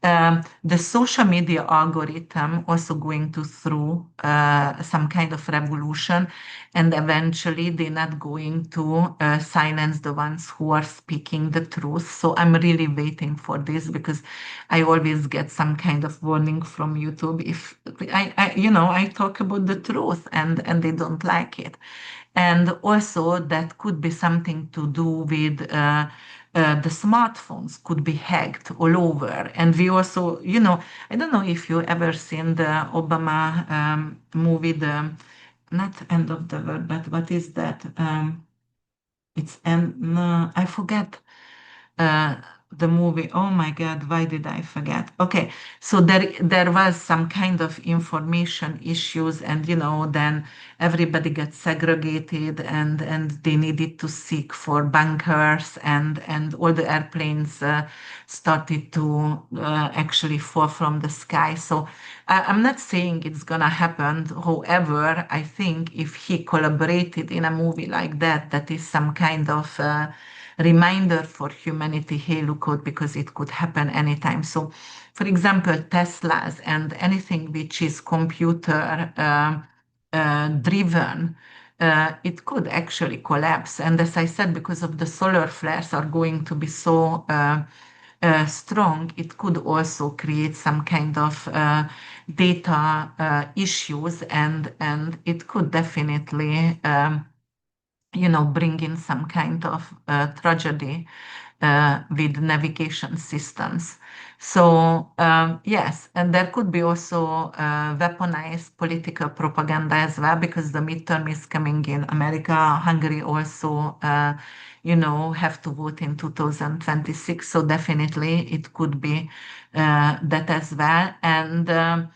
The social media algorithm also going to through some kind of revolution, and eventually they're not going to silence the ones who are speaking the truth. So I'm really waiting for this because I always get some kind of warning from YouTube if I talk about the truth and they don't like it. And also that could be something to do with the smartphones could be hacked all over. And we also, I don't know if you ever seen the Obama movie, the not End of the World, but what is that? It's no, I forget uh, the movie. Oh my God, why did I forget? Okay, so there was some kind of information issues, and then everybody got segregated, and they needed to seek for bunkers, and all the airplanes started to actually fall from the sky. So I'm not saying it's gonna happen. However, I think if he collaborated in a movie like that, that is some kind of reminder for humanity, hey, look out, because it could happen anytime. So, for example, Teslas and anything which is computer driven, it could actually collapse. And as I said, because of the solar flares are going to be so strong, it could also create some kind of data issues, and it could definitely bring in some kind of tragedy with navigation systems. So, yes, and there could be also weaponized political propaganda as well, because the midterm is coming in America. Hungary also, have to vote in 2026. So, definitely it could be that as well. And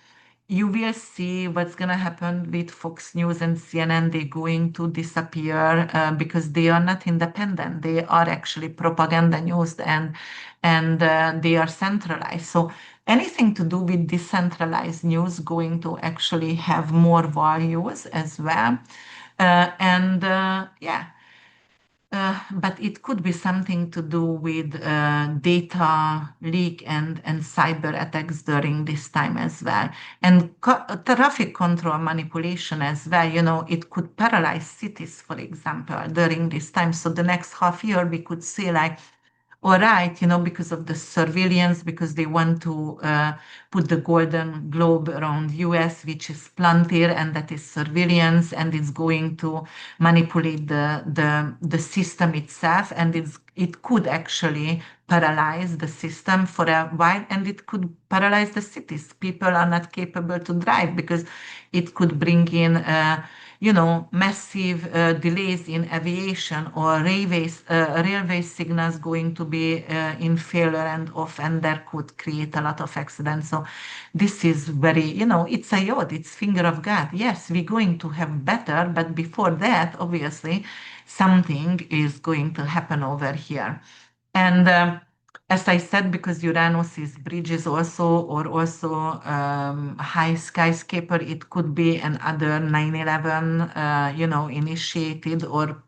you will see what's going to happen with Fox News and CNN. They're going to disappear because they are not independent. They are actually propaganda news, and they are centralized. So anything to do with decentralized news going to actually have more values as well. And yeah. But it could be something to do with data leak and cyber attacks during this time as well. And traffic control manipulation as well. It could paralyze cities, for example, during this time. So the next half year, we could see like, all right, because of the surveillance, because they want to put the golden globe around US, which is Plantir, and that is surveillance, and it's going to manipulate the system itself, and it could actually paralyze the system for a while, and it could paralyze the cities. People are not capable to drive because it could bring in massive delays in aviation, or railway signals going to be in failure and off, and that could create a lot of accidents. So this is very, it's a yod, it's finger of God. Yes, we're going to have better, but before that, obviously, something is going to happen over here. And as I said, because Uranus is bridges also, or also high skyscraper, it could be another 9/11, initiated, or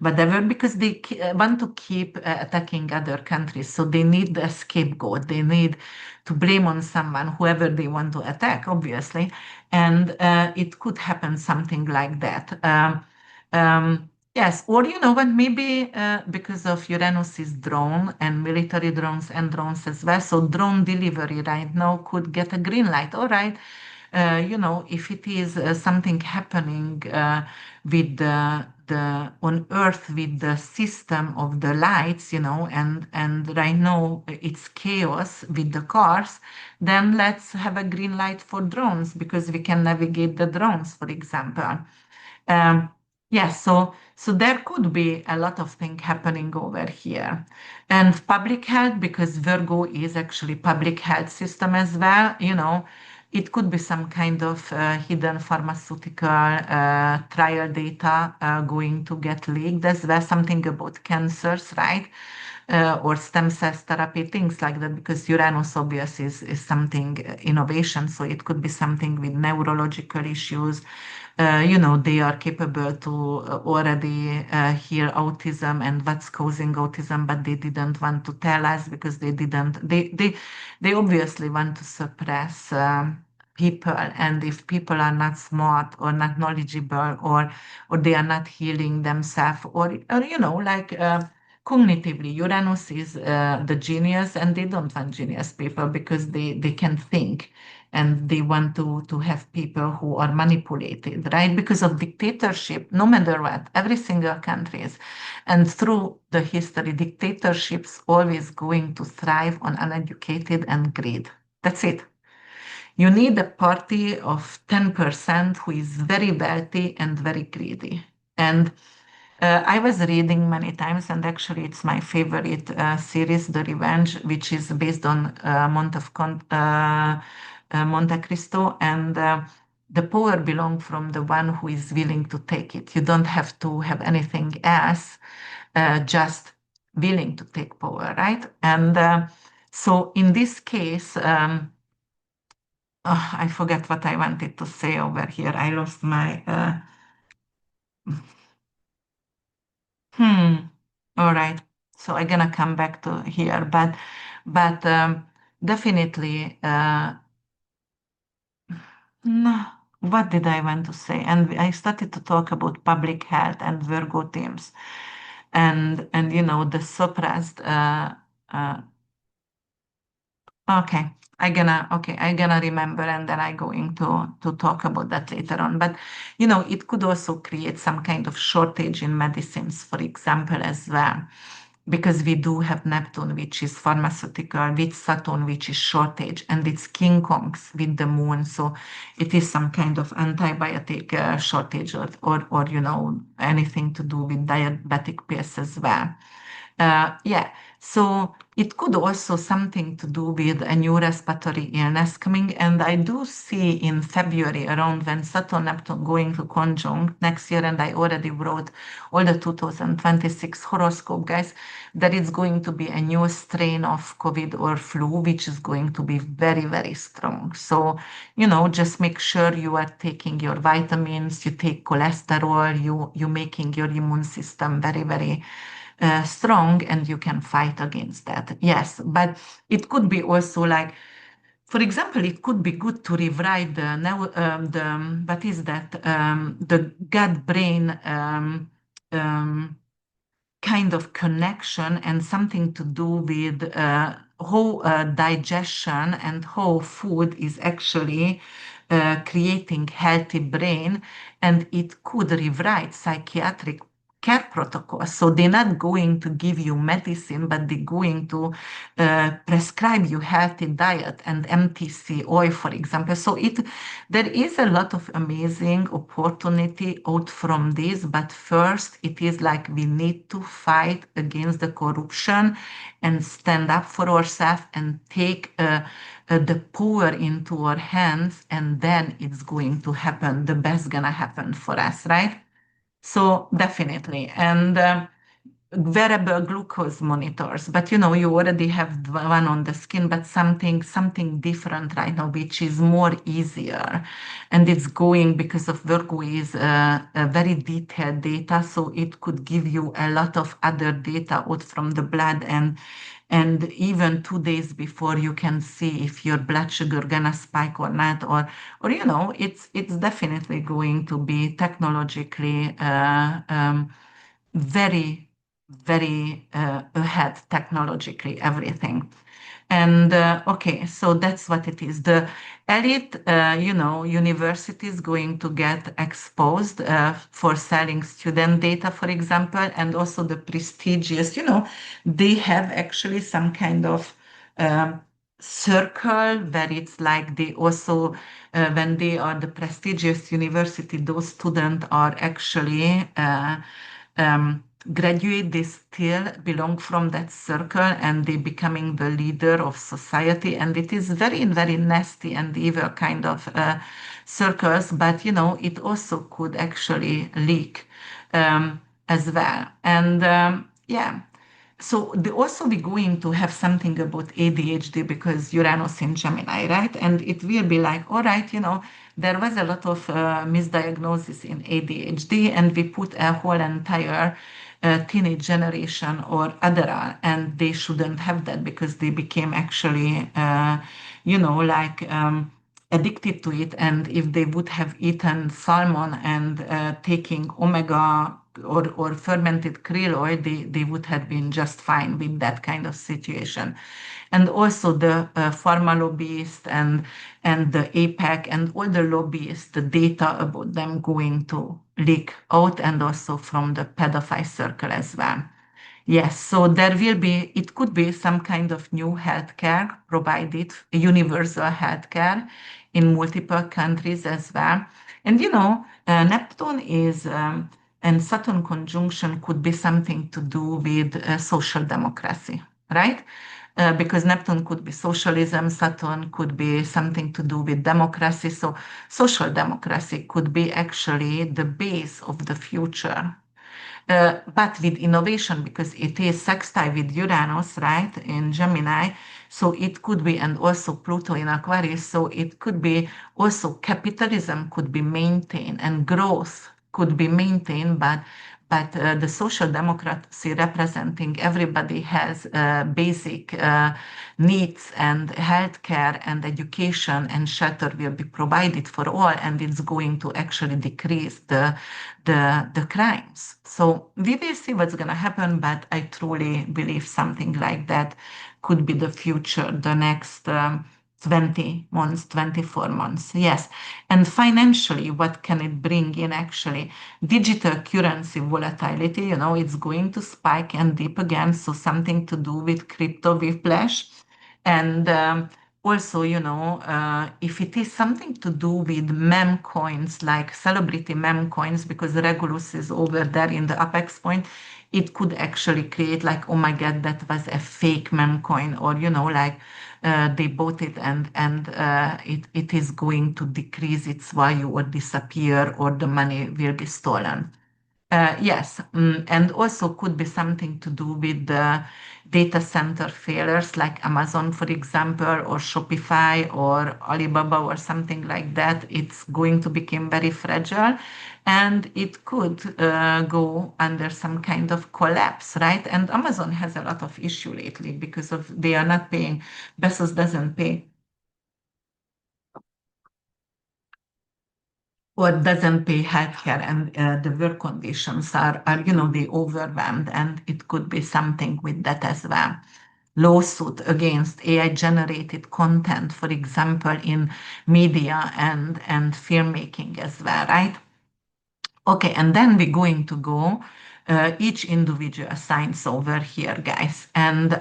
whatever, because they want to keep attacking other countries. So they need a scapegoat. They need to blame on someone, whoever they want to attack, obviously. And it could happen something like that. Yes, or what, maybe because of Uranus's drone and military drones and drones as well. So drone delivery right now could get a green light. All right, if it is something happening with the on Earth with the system of the lights, and right now it's chaos with the cars, then let's have a green light for drones because we can navigate the drones, for example. Um, yes, so there could be a lot of things happening over here. And public health, because Virgo is actually public health system as well, It could be some kind of hidden pharmaceutical trial data going to get leaked as well, something about cancers, right? Or stem cells therapy, things like that, because Uranus obviously is something innovation. So it could be something with neurological issues. They are capable to already hear autism and what's causing autism, but they didn't want to tell us because they obviously want to suppress people. And if people are not smart or not knowledgeable, or they are not healing themselves, or cognitively, Uranus is the genius, and they don't want genius people because they can think, and they want to have people who are manipulated, right? Because of dictatorship, no matter what, every single countries, and through the history, dictatorships always going to thrive on uneducated and greed. That's it. You need a party of 10% who is very wealthy and very greedy. And I was reading many times, and actually, it's my favorite series, The Revenge, which is based on Monte Cristo, and the power belongs from the one who is willing to take it. You don't have to have anything else, just willing to take power, right? And so, in this case, I forget what I wanted to say over here. I lost my. Hmm. All right. So I'm gonna come back to here, but definitely. No, what did I want to say? And I started to talk about public health and Virgo themes, and the suppressed. Uh, Okay, I gonna remember, and then I going to talk about that later on. But it could also create some kind of shortage in medicines, for example, as well, because we do have Neptune, which is pharmaceutical, with Saturn, which is shortage, and it's King Kongs with the moon. So it is some kind of antibiotic shortage, or anything to do with diabetic pills as well. Yeah, so it could also something to do with a new respiratory illness coming, and I do see in February around when Saturn Neptune going to conjunct next year, and I already wrote all the 2026 horoscope, guys, that it's going to be a new strain of COVID or flu, which is going to be very, very strong. So, just make sure you are taking your vitamins, you take cholesterol, you making your immune system very, very strong, and you can fight against that. Yes, but it could be also like, for example, it could be good to rewrite the what is that, the gut brain kind of connection, and something to do with how digestion and how food is actually creating healthy brain, and it could rewrite psychiatric care protocols. So they're not going to give you medicine, but they're going to prescribe you healthy diet and MTC oil, for example. So there is a lot of amazing opportunity out from this, but first it is like we need to fight against the corruption and stand up for ourselves and take the power into our hands, and then it's going to happen. The best gonna happen for us, right? So definitely. And wearable glucose monitors, but you already have one on the skin, but something different right now, which is more easier, and it's going because of Virgo is a very detailed data, so it could give you a lot of other data out from the blood, and even 2 days before you can see if your blood sugar gonna spike or not, or it's definitely going to be technologically very, very ahead technologically, everything. And okay, so that's what it is. The elite, universities going to get exposed for selling student data, for example, and also the prestigious, they have actually some kind of circle where it's like they also, when they are the prestigious university, those students are actually graduate, they still belong from that circle and they becoming the leader of society. And it is very, very nasty and evil kind of circles, but it also could actually leak as well. And yeah. So also we're going to have something about ADHD because Uranus in Gemini, right? And it will be like, all right, there was a lot of misdiagnosis in ADHD, and we put a whole entire teenage generation or Adderall, and they shouldn't have that because they became actually, like addicted to it. And if they would have eaten salmon and taking omega or fermented krill oil, they would have been just fine with that kind of situation. And also the pharma lobbyists and the APEC and all the lobbyists, the data about them going to leak out, and also from the pedophile circle as well. Yes, so it could be some kind of new healthcare provided, universal healthcare in multiple countries as well. And Neptune and Saturn conjunction could be something to do with social democracy, right? Because Neptune could be socialism, Saturn could be something to do with democracy. So social democracy could be actually the base of the future, but with innovation, because it is sextile with Uranus, right, in Gemini. So it could be, and also Pluto in Aquarius. So it could be also capitalism could be maintained and growth could be maintained, but the social democracy representing everybody has basic needs, and healthcare and education and shelter will be provided for all, and it's going to actually decrease the crimes. So we will see what's going to happen, but I truly believe something like that could be the future, the next 20 months, 24 months. Yes. And financially, what can it bring in actually? Digital currency volatility, it's going to spike and dip again. So something to do with crypto whiplash. And also, if it is something to do with meme coins, like celebrity meme coins, because Regulus is over there in the apex point, it could actually create like, oh my God, that was a fake meme coin, or, like they bought it and it is going to decrease its value or disappear, or the money will be stolen. Yes, and also could be something to do with the data center failures, like Amazon, for example, or Shopify or Alibaba or something like that. It's going to become very fragile, and it could go under some kind of collapse, right? And Amazon has a lot of issue lately because of they are not paying. Bezos doesn't pay or doesn't pay healthcare, and the work conditions are they overwhelmed, and it could be something with that as well. Lawsuit against AI generated content, for example, in media and filmmaking as well, right? Okay, and then we're going to go each individual signs over here, guys. And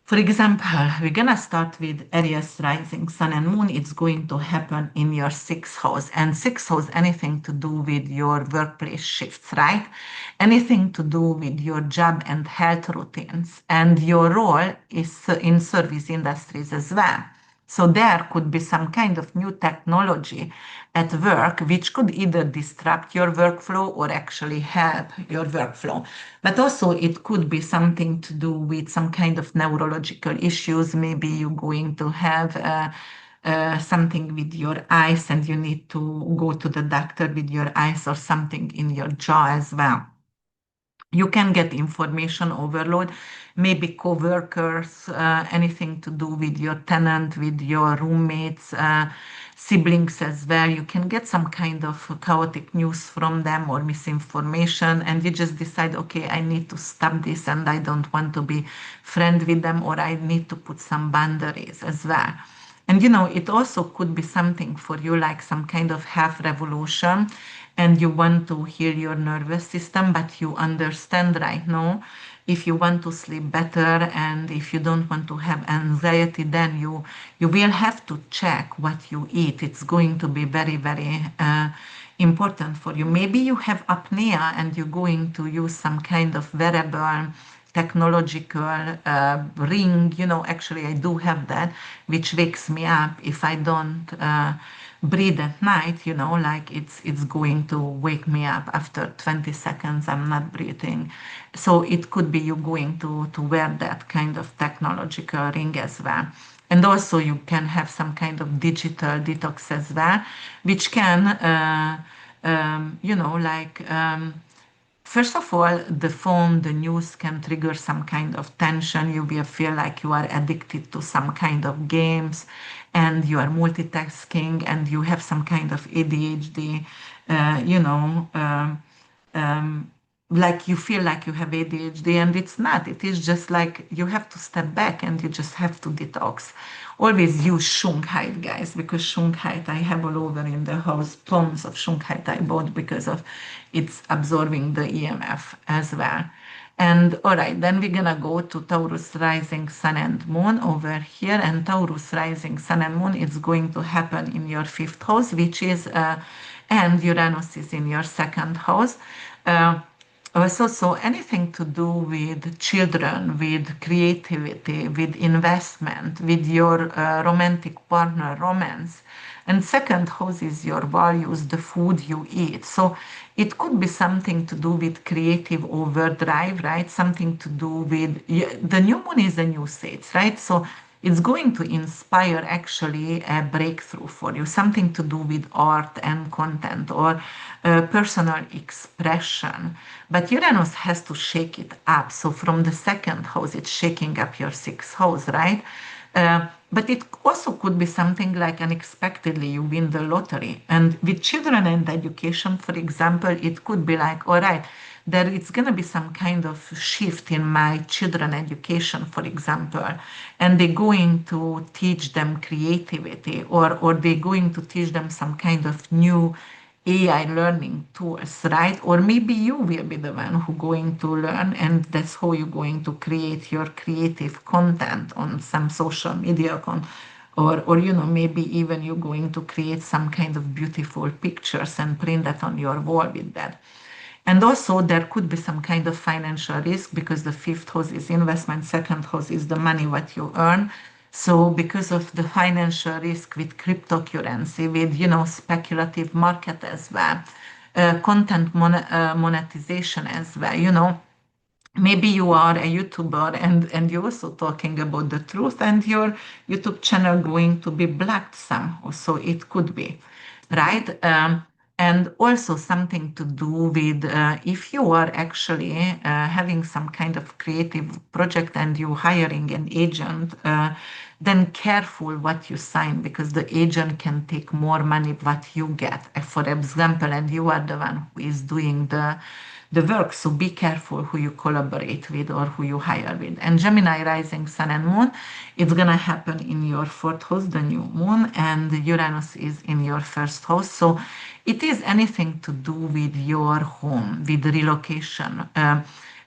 for example, we're gonna start with Aries rising sun and moon. It's going to happen in your sixth house, and sixth house, anything to do with your workplace shifts, right? Anything to do with your job and health routines, and your role is in service industries as well. So there could be some kind of new technology at work, which could either disrupt your workflow or actually help your workflow. But also it could be something to do with some kind of neurological issues. Maybe you're going to have something with your eyes and you need to go to the doctor with your eyes, or something in your jaw as well. You can get information overload, maybe coworkers, anything to do with your tenant, with your roommates, siblings as well. You can get some kind of chaotic news from them or misinformation, and you just decide, okay, I need to stop this and I don't want to be friend with them, or I need to put some boundaries as well. And it also could be something for you, like some kind of health revolution, and you want to heal your nervous system, but you understand right now, if you want to sleep better and if you don't want to have anxiety, then you will have to check what you eat. It's going to be very, very important for you. Maybe you have apnea and you're going to use some kind of wearable technological ring. Actually, I do have that, which wakes me up if I don't breathe at night. Like it's going to wake me up after 20 seconds. I'm not breathing. So it could be you going to wear that kind of technological ring as well. And also you can have some kind of digital detox as well, which can, first of all, the phone, the news can trigger some kind of tension. You will feel like you are addicted to some kind of games and you are multitasking and you have some kind of ADHD, uh, you know, um, um, like you feel like you have ADHD and it's not. It is just like you have to step back and you just have to detox. Always use Schunkeit, guys, because Schunkeit I have all over in the house. Tons of Schunkeit I bought because of it's absorbing the EMF as well. And all right, then we're gonna go to Taurus rising sun and moon over here. And Taurus rising sun and moon is going to happen in your fifth house, which is, and Uranus is in your second house. Uh, so anything to do with children, with creativity, with investment, with your romantic partner, romance. And second house is your values, the food you eat. So it could be something to do with creative overdrive, right? Something to do with the new moon is a new state, right? So it's going to inspire actually a breakthrough for you, something to do with art and content or personal expression. But Uranus has to shake it up. So from the second house, it's shaking up your sixth house, right? But it also could be something like unexpectedly you win the lottery. And with children and education, for example, it could be like, all right, there is going to be some kind of shift in my children education, for example, and they're going to teach them creativity or they're going to teach them some kind of new AI learning tools, right? Or maybe you will be the one who going to learn, and that's how you're going to create your creative content on some social media or maybe even you're going to create some kind of beautiful pictures and print that on your wall with that. And also there could be some kind of financial risk because the fifth house is investment, second house is the money what you earn. So because of the financial risk with cryptocurrency, with speculative market as well, content monetization as well, maybe you are a YouTuber and you're also talking about the truth and your YouTube channel going to be blocked somehow. So it could be, right? And also something to do with if you are actually having some kind of creative project and you're hiring an agent, then careful what you sign because the agent can take more money what you get, for example, and you are the one who is doing the work. So be careful who you collaborate with or who you hire with. And Gemini rising sun and moon, it's gonna happen in your fourth house, the new moon, and Uranus is in your first house. So it is anything to do with your home, with relocation.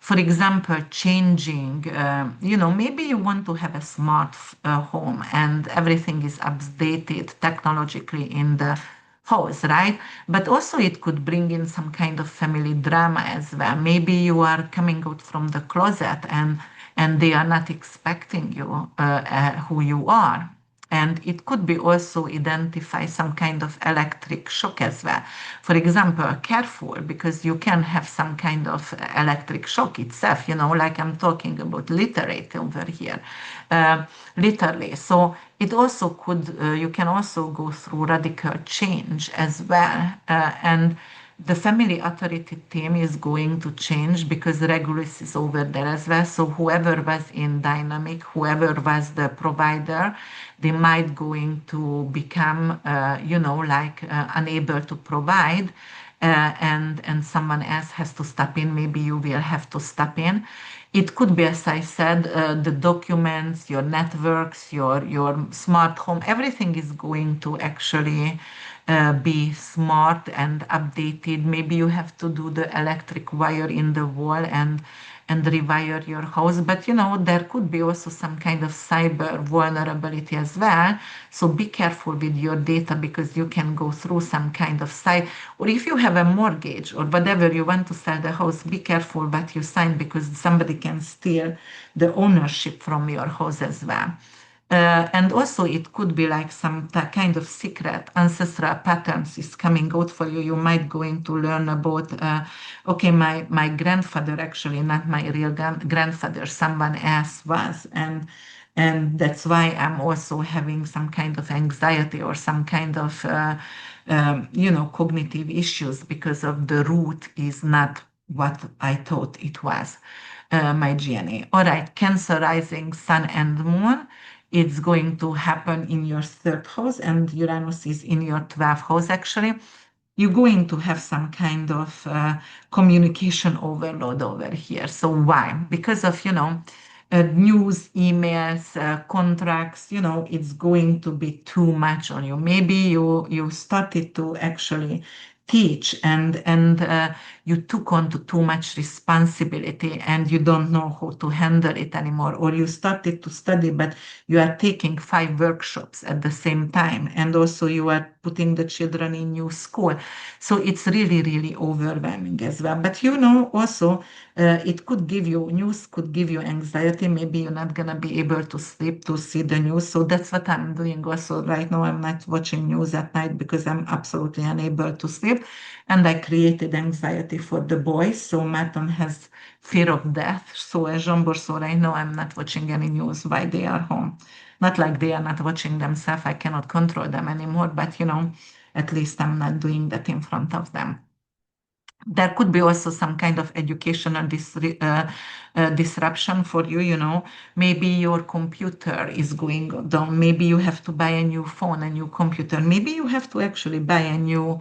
For example, changing, maybe you want to have a smart home and everything is updated technologically in the house, right? But also it could bring in some kind of family drama as well. Maybe you are coming out from the closet and they are not expecting you who you are. And it could be also identify some kind of electric shock as well. For example, careful because you can have some kind of electric shock itself, like I'm talking about literally over here, literally. So it also could, you can also go through radical change as well. And the family authority team is going to change because Regulus is over there as well. So whoever was in dynamic, whoever was the provider, they might going to become, unable to provide. And someone else has to step in. Maybe you will have to step in. It could be, as I said, the documents, your networks, your smart home, everything is going to actually be smart and updated. Maybe you have to do the electric wire in the wall and rewire your house. But there could be also some kind of cyber vulnerability as well. So be careful with your data because you can go through some kind of site. Or if you have a mortgage or whatever you want to sell the house, be careful what you sign because somebody can steal the ownership from your house as well. And also, it could be like some kind of secret ancestral patterns is coming out for you. You might going to learn about, okay, my grandfather actually, not my real grandfather, someone else was, and that's why I'm also having some kind of anxiety or some kind of, cognitive issues because of the root is not what I thought it was, my GNA. All right, Cancer rising, Sun and Moon. It's going to happen in your third house, and Uranus is in your 12th house actually. You're going to have some kind of communication overload over here. So why? Because of, news, emails, contracts, it's going to be too much on you. Maybe you started to actually teach and you took on too much responsibility and you don't know how to handle it anymore, or you started to study but you are taking 5 workshops at the same time, and also you are putting the children in new school. So it's really, really overwhelming as well. But also it could give you news, could give you anxiety. Maybe you're not gonna be able to sleep to see the news. So that's what I'm doing also right now. I'm not watching news at night because I'm absolutely unable to sleep. And I created anxiety for the boys. So Martin has fear of death. So as Zsombor, so right now I'm not watching any news while they are home. Not like they are not watching themselves. I cannot control them anymore, but at least I'm not doing that in front of them. There could be also some kind of educational disruption for you, maybe your computer is going down, maybe you have to buy a new phone, a new computer, maybe you have to actually buy a new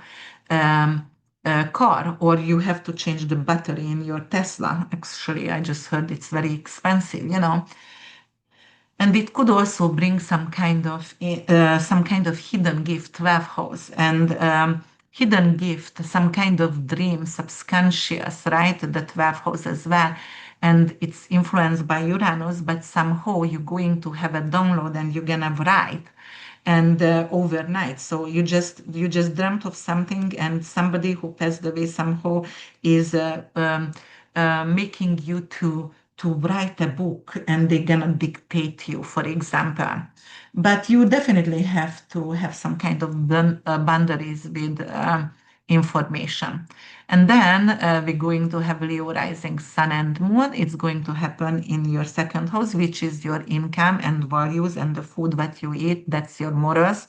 car, or you have to change the battery in your Tesla. Actually, I just heard it's very expensive, and it could also bring some kind of hidden gift, 12th house, and hidden gift, some kind of dream, subconscious, right? The 12th house as well. And it's influenced by Uranus, but somehow you're going to have a download and you're gonna write and overnight. So you just dreamt of something, and somebody who passed away somehow is making you to write a book, and they're gonna dictate you, for example. But you definitely have to have some kind of boundaries with information. And then we're going to have Leo rising, Sun and Moon. It's going to happen in your second house, which is your income and values and the food that you eat. That's your morals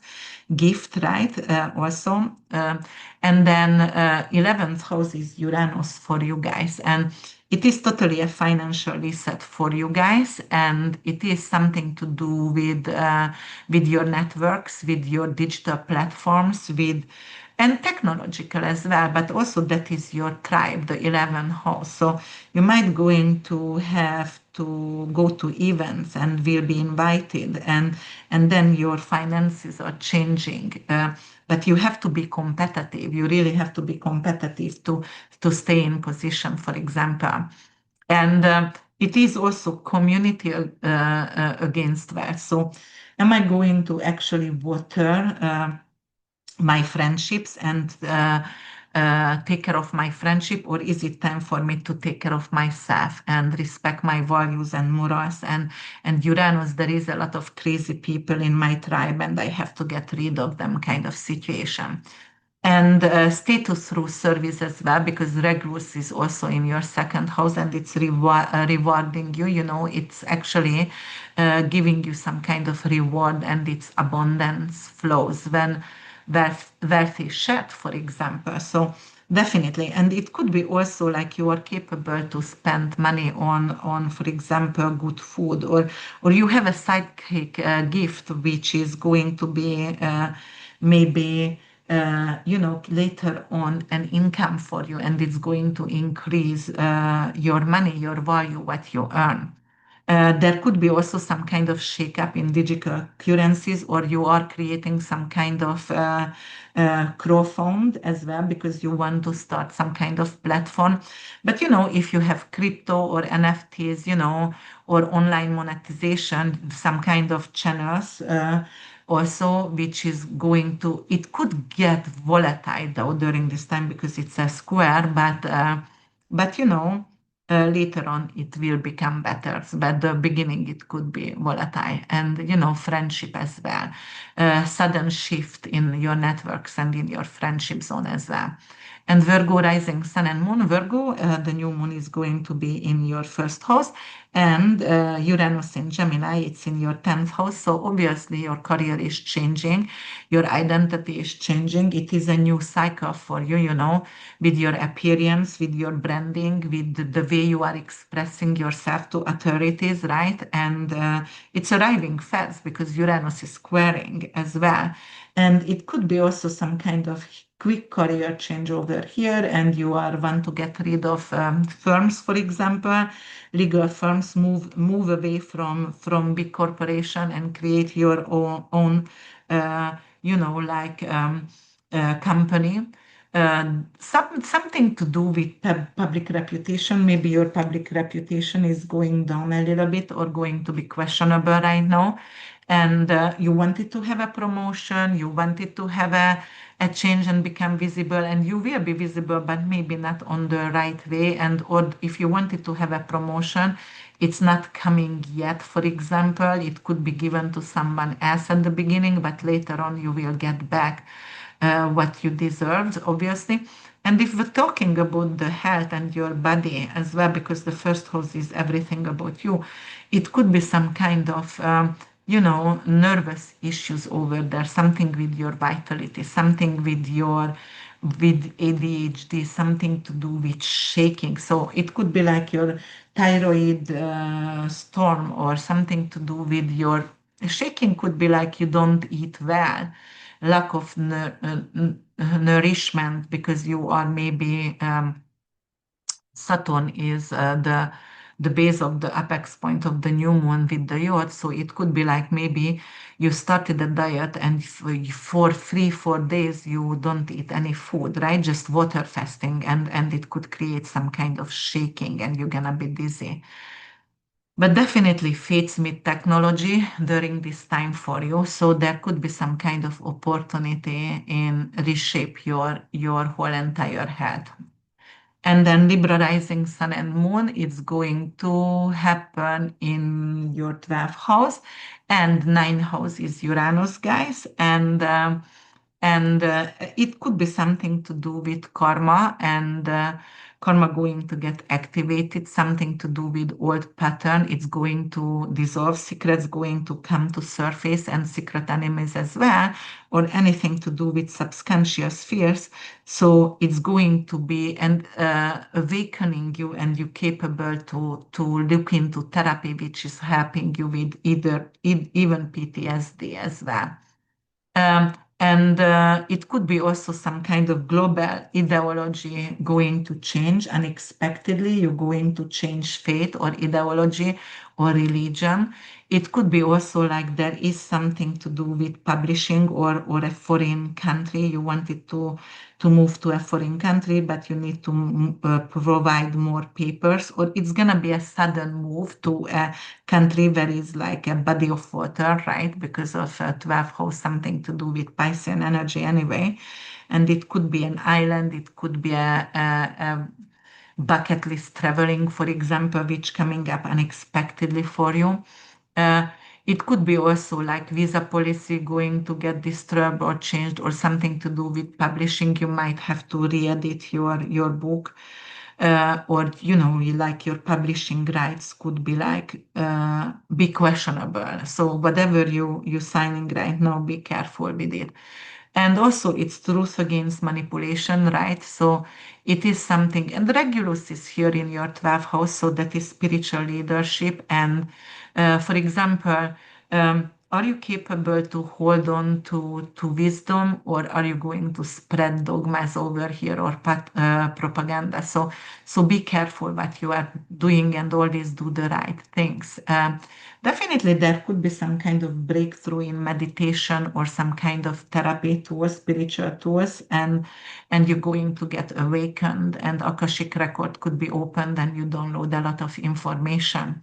gift, right? Also. And then 11th house is Uranus for you guys. And it is totally a financial reset for you guys, and it is something to do with your networks, with your digital platforms, with and technological as well, but also that is your tribe, the 11th house. So you might going to have to go to events and will be invited, and then your finances are changing. But you have to be competitive. You really have to be competitive to stay in position, for example. And it is also community against that. So am I going to actually water my friendships and take care of my friendship, or is it time for me to take care of myself and respect my values and morals? And Uranus, there is a lot of crazy people in my tribe, and I have to get rid of them kind of situation. And status through service as well, because Regulus is also in your second house, and it's rewarding you. It's actually giving you some kind of reward, and its abundance flows when wealth is shared, for example. So definitely, and it could be also like you are capable to spend money on, for example, good food, or you have a psychic gift which is going to be maybe later on an income for you, and it's going to increase your money, your value, what you earn. There could be also some kind of shake-up in digital currencies, or you are creating some kind of crowdfund as well because you want to start some kind of platform. But if you have crypto or NFTs, or online monetization, some kind of channels also, which is going to, it could get volatile though during this time because it's a square, but later on it will become better. But the beginning it could be volatile, and friendship as well. Sudden shift in your networks and in your friendship zone as well. And Virgo rising sun and moon. Virgo, the new moon is going to be in your first house, and Uranus in Gemini, it's in your 10th house. So obviously your career is changing, your identity is changing. It is a new cycle for you, with your appearance, with your branding, with the way you are expressing yourself to authorities, right? And it's arriving fast because Uranus is squaring as well. And it could be also some kind of quick career change over here, and you are want to get rid of firms, for example, legal firms, move away from big corporation and create your own like company. Something to do with public reputation. Maybe your public reputation is going down a little bit or going to be questionable right now. And you wanted to have a promotion, you wanted to have a change and become visible, and you will be visible, but maybe not on the right way. And or if you wanted to have a promotion, it's not coming yet. For example, it could be given to someone else at the beginning, but later on you will get back what you deserved, obviously. And if we're talking about the health and your body as well, because the first house is everything about you, it could be some kind of nervous issues over there, something with your vitality, something with ADHD, something to do with shaking. So it could be like your thyroid storm, or something to do with your shaking. Could be like you don't eat well, lack of nourishment, because you are maybe Saturn is the base of the apex point of the new moon with the yacht. So it could be like maybe you started a diet and for 3-4 days you don't eat any food, right? Just water fasting, and it could create some kind of shaking and you're gonna be dizzy. But definitely fates meet technology during this time for you. So there could be some kind of opportunity in reshape your whole entire head. And then Libra rising sun and moon, it's going to happen in your 12th house, and 9th house is Uranus, guys. And it could be something to do with karma, and karma going to get activated, something to do with old pattern. It's going to dissolve, secrets going to come to surface, and secret enemies as well, or anything to do with subconscious fears. So it's going to be and awakening you, and you capable to look into therapy, which is helping you with even PTSD as well. And it could be also some kind of global ideology going to change unexpectedly. You're going to change faith or ideology or religion. It could be also like there is something to do with publishing, or a foreign country. You wanted to move to a foreign country, but you need to provide more papers, or it's going to be a sudden move to a country where is like a body of water, right? Because of 12th house, something to do with Piscean energy anyway. And it could be an island, it could be a bucket list traveling, for example, which coming up unexpectedly for you. Uh, it could be also like visa policy going to get disturbed or changed, or something to do with publishing. You might have to re-edit your book, or like your publishing rights could be questionable. So whatever you signing right now, be careful with it. And also it's truth against manipulation, right? So it is something, and Regulus is here in your 12th house, so that is spiritual leadership. And for example, are you capable to hold on to wisdom, or are you going to spread dogmas over here, or propaganda? So be careful what you are doing, and always do the right things. Definitely, there could be some kind of breakthrough in meditation or some kind of therapy tools, spiritual tools, and you're going to get awakened, and Akashic record could be opened, and you download a lot of information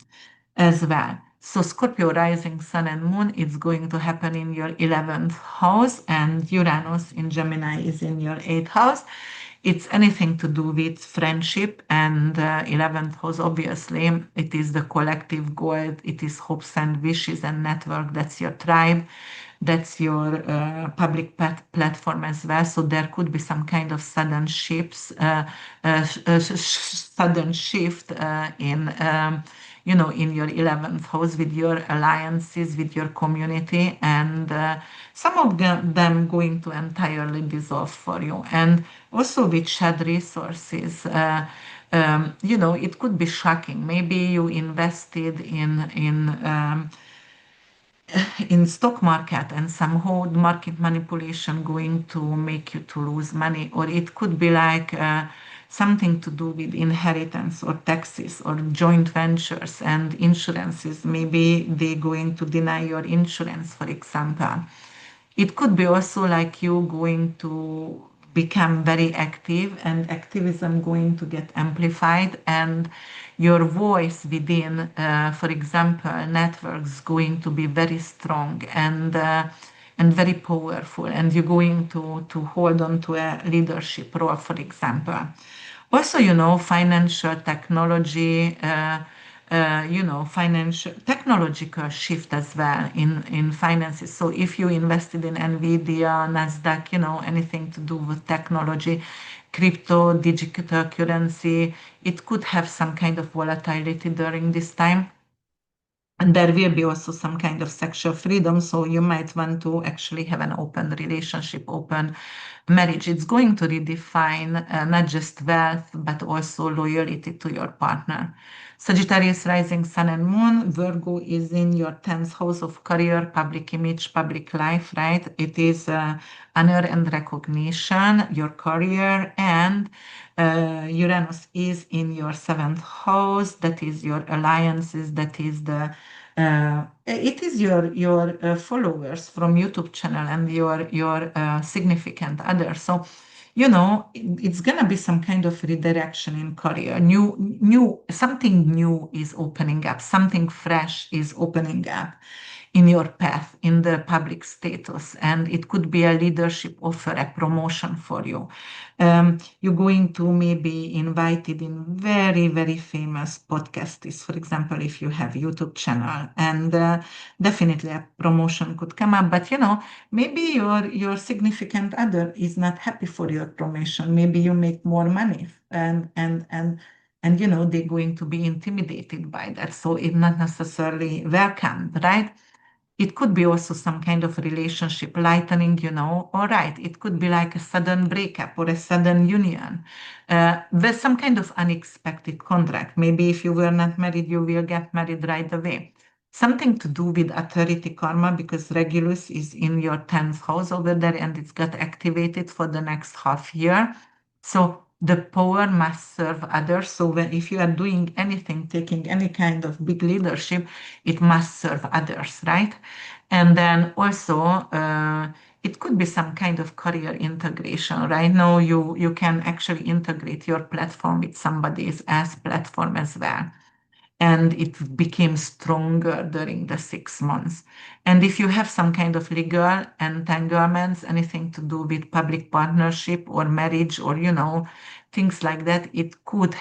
as well. So Scorpio rising sun and moon, it's going to happen in your 11th house, and Uranus in Gemini is in your 8th house. It's anything to do with friendship, and 11th house, obviously, it is the collective goal. It is hopes and wishes and network. That's your tribe. That's your public platform as well. So there could be some kind of sudden shifts, sudden shift in your 11th house with your alliances, with your community, and some of them going to entirely dissolve for you. And also with shared resources. It could be shocking. Maybe you invested in stock market, and somehow the market manipulation going to make you to lose money, or it could be like something to do with inheritance or taxes or joint ventures and insurances. Maybe they're going to deny your insurance, for example. It could be also like you going to become very active, and activism going to get amplified, and your voice within, for example, networks going to be very strong and very powerful, and you're going to hold on to a leadership role, for example. Also, financial technology, financial technological shift as well in finances. So if you invested in Nvidia, Nasdaq, anything to do with technology, crypto, digital currency, it could have some kind of volatility during this time. And there will be also some kind of sexual freedom. So you might want to actually have an open relationship, open marriage. It's going to redefine not just wealth, but also loyalty to your partner. Sagittarius rising sun and moon, Virgo is in your 10th house of career, public image, public life, right? It is honor and recognition, your career, and Uranus is in your 7th house. That is your alliances. That is it is your followers from YouTube channel and your significant other. So it's gonna be some kind of redirection in career. New something new is opening up. Something fresh is opening up in your path, in the public status, and it could be a leadership offer, a promotion for you. You're going to maybe invited in very, very famous podcasts, for example, if you have YouTube channel, and definitely a promotion could come up. But maybe your significant other is not happy for your promotion. Maybe you make more money, and they're going to be intimidated by that. So it's not necessarily welcomed, right? It could be also some kind of relationship lightening, all right. It could be like a sudden breakup or a sudden union with some kind of unexpected contract. Maybe if you were not married, you will get married right away. Something to do with authority karma, because Regulus is in your 10th house over there, and it's got activated for the next half year. So the power must serve others. So if you are doing anything, taking any kind of big leadership, it must serve others, right? And then also, it could be some kind of career integration. Right now, you can actually integrate your platform with somebody else's platform as well, and it became stronger during the 6 months. And if you have some kind of legal entanglements, anything to do with public partnership or marriage, or things like that, it could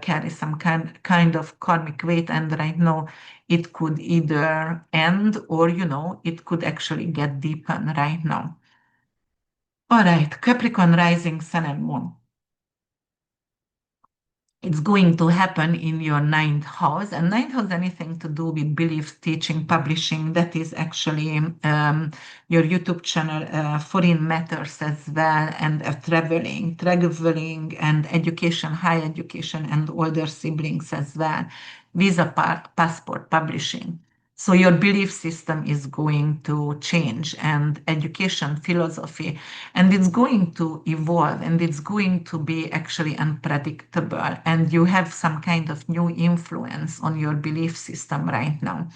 carry some kind of karmic weight. And right now, it could either end, or it could actually get deepened right now. All right, Capricorn rising sun and moon. It's going to happen in your 9th house, and 9th house, anything to do with beliefs, teaching, publishing. That is actually your YouTube channel, foreign matters as well, and traveling, and education, high education, and older siblings as well. Visa passport publishing. So your belief system is going to change, and education, philosophy, and it's going to evolve, and it's going to be actually unpredictable. And you have some kind of new influence on your belief system right now.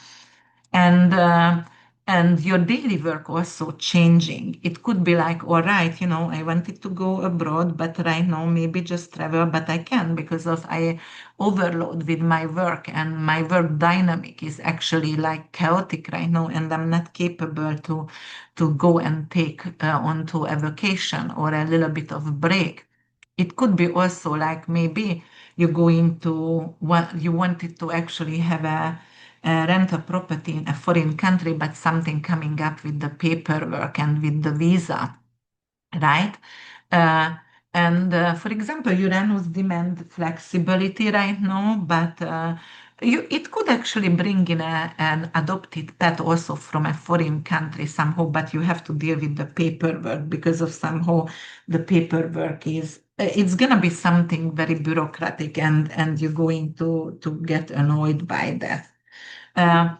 And and your daily work also changing. It could be like, all right, I wanted to go abroad, but right now maybe just travel, but I can because of I overload with my work, and my work dynamic is actually like chaotic right now, and I'm not capable to go and take onto a vacation or a little bit of break. It could be also like maybe you wanted to actually have rent a property in a foreign country, but something coming up with the paperwork and with the visa, right? Uh, and for example, Uranus demand flexibility right now, but it could actually bring in an adopted pet also from a foreign country somehow, but you have to deal with the paperwork because of somehow the paperwork is it's gonna be something very bureaucratic, and you're going to get annoyed by that. Uh,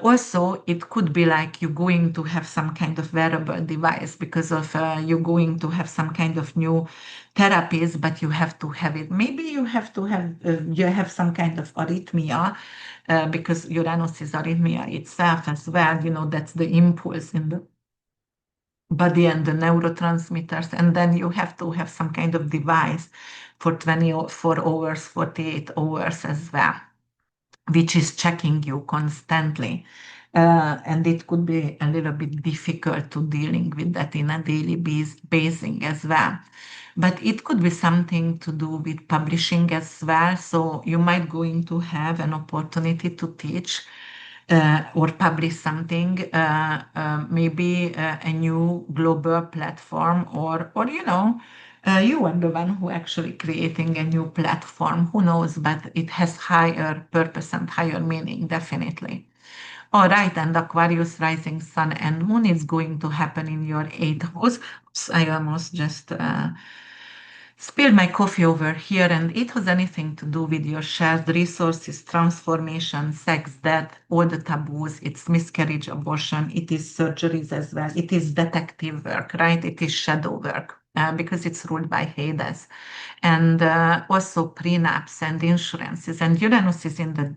Also, it could be like you're going to have some kind of wearable device because of you're going to have some kind of new therapies, but you have to have it. Maybe you have some kind of arrhythmia because Uranus is arrhythmia itself as well. That's the impulse in the body and the neurotransmitters, and then you have to have some kind of device for 24 hours, 48 hours as well, which is checking you constantly. And it could be a little bit difficult to dealing with that in a daily basing as well. But it could be something to do with publishing as well. So you might going to have an opportunity to teach or publish something, maybe a new global platform, or you are the one who actually creating a new platform. Who knows? But it has higher purpose and higher meaning, definitely. All right, and Aquarius rising sun and moon is going to happen in your eighth house. I almost just spilled my coffee over here, and it has anything to do with your shared resources, transformation, sex, death, all the taboos. It's miscarriage, abortion, it is surgeries as well, it is detective work, right? It is shadow work because it's ruled by Hades. And also prenups and insurances. And Uranus is in the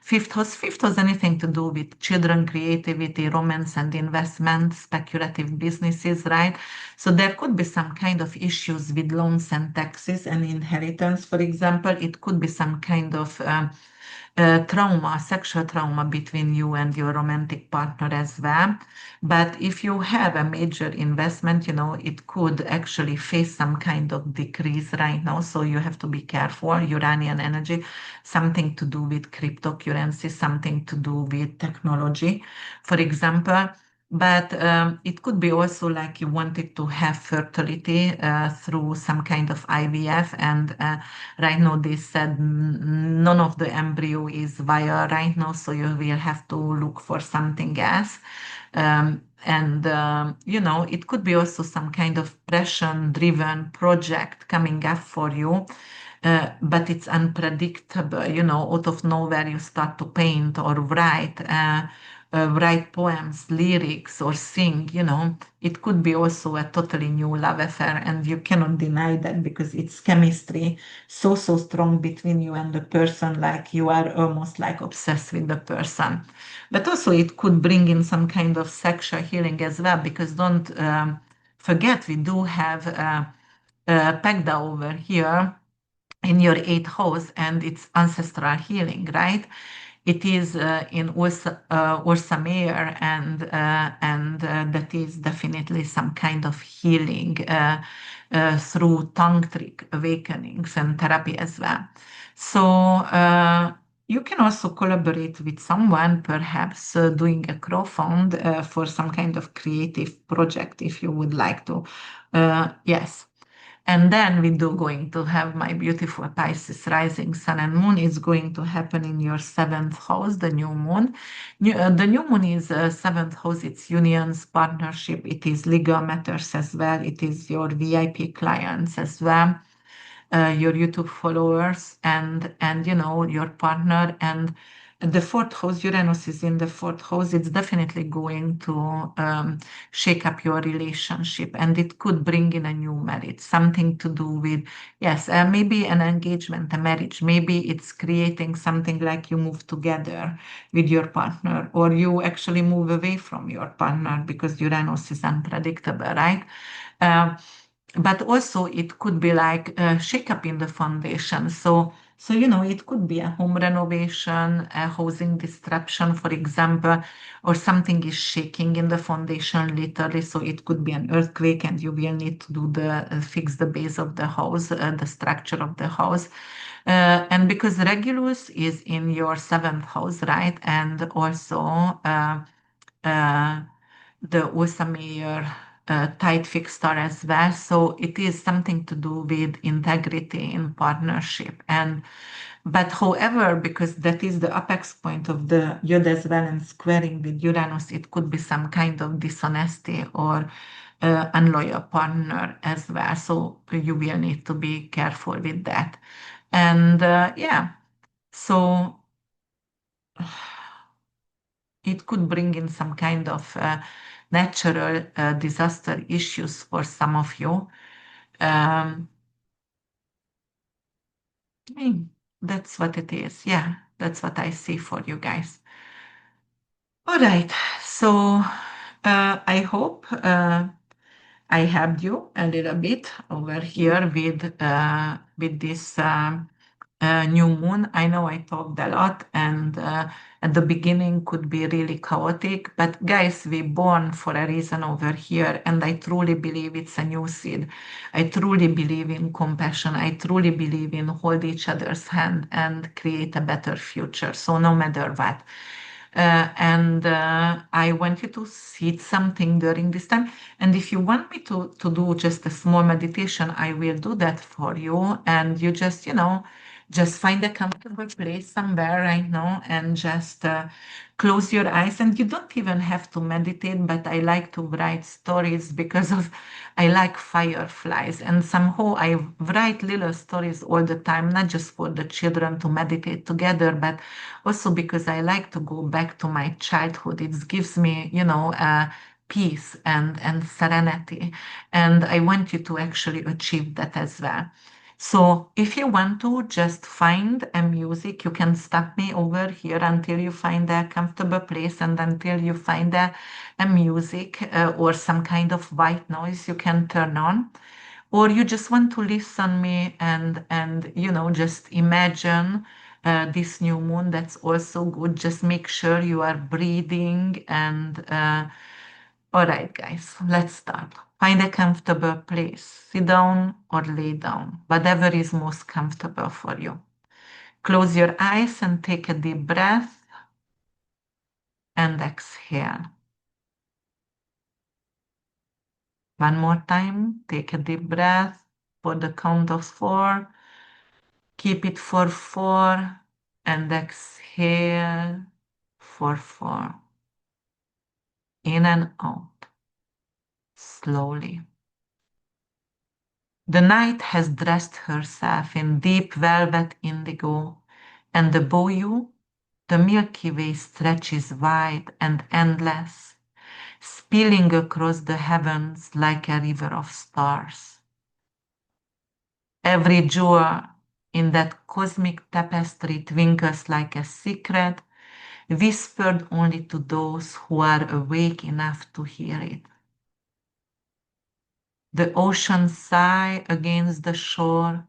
fifth house. Fifth has anything to do with children, creativity, romance, and investment, speculative businesses, right? So there could be some kind of issues with loans and taxes and inheritance, for example. It could be some kind of trauma, sexual trauma between you and your romantic partner as well. But if you have a major investment, it could actually face some kind of decrease right now. So you have to be careful. Uranian energy, something to do with cryptocurrency, something to do with technology, for example. But it could be also like you wanted to have fertility through some kind of IVF, and right now they said none of the embryo is viable right now, so you will have to look for something else. And it could be also some kind of passion-driven project coming up for you. But it's unpredictable, out of nowhere you start to paint or write poems, lyrics, or sing, it could be also a totally new love affair, and you cannot deny that because it's chemistry so strong between you and the person, like you are almost like obsessed with the person. But also it could bring in some kind of sexual healing as well, because don't forget we do have Pegda over here in your eighth house, and it's ancestral healing, right? It is in Ursa Major, and that is definitely some kind of healing through tantric awakenings and therapy as well. So you can also collaborate with someone, perhaps doing a crowdfund for some kind of creative project if you would like to. Yes. And then we do going to have my beautiful Pisces rising sun and moon is going to happen in your seventh house, the new moon. The new moon is seventh house, it's unions, partnership, it is legal matters as well, it is your VIP clients as well, your YouTube followers, and your partner, and the fourth house, Uranus is in the fourth house, it's definitely going to shake up your relationship, and it could bring in a new marriage, something to do with, yes, maybe an engagement, a marriage. Maybe it's creating something like you move together with your partner, or you actually move away from your partner because Uranus is unpredictable, right? Uh, but also it could be like a shake up in the foundation. So, it could be a home renovation, a housing disruption, for example, or something is shaking in the foundation literally. So it could be an earthquake, and you will need to do fix the base of the house, the structure of the house. And because Regulus is in your seventh house, right? And also uh, the Ursa Major tight fixed star as well. So it is something to do with integrity in partnership. And but however, because that is the apex point of the Yod as well, and squaring with Uranus, it could be some kind of dishonesty or unloyal partner as well. So you will need to be careful with that. And yeah, so it could bring in some kind of natural disaster issues for some of you. Um, hmm, that's what it is. Yeah, that's what I see for you guys. All right. So I hope I helped you a little bit over here with this new moon. I know I talked a lot, and at the beginning could be really chaotic, but guys, we born for a reason over here, and I truly believe it's a new seed. I truly believe in compassion. I truly believe in hold each other's hand and create a better future. So no matter what. And I want you to see something during this time. And if you want me to do just a small meditation, I will do that for you. And you just find a comfortable place somewhere right now, and just close your eyes. And you don't even have to meditate, but I like to write stories because of I like fireflies. And somehow I write little stories all the time, not just for the children to meditate together, but also because I like to go back to my childhood. It gives me, peace and serenity. And I want you to actually achieve that as well. So if you want to just find a music, you can stop me over here until you find a comfortable place, and until you find a music or some kind of white noise you can turn on, or you just want to listen me and just imagine this new moon. That's also good. Just make sure you are breathing. And all right, guys, let's start. Find a comfortable place. Sit down or lay down, whatever is most comfortable for you. Close your eyes and take a deep breath and exhale. One more time, take a deep breath for the count of 4. Keep it for 4 and exhale for 4. In and out, slowly. The night has dressed herself in deep velvet indigo, and above you, the Milky Way stretches wide and endless, spilling across the heavens like a river of stars. Every jewel in that cosmic tapestry twinkles like a secret, whispered only to those who are awake enough to hear it. The ocean sigh against the shore,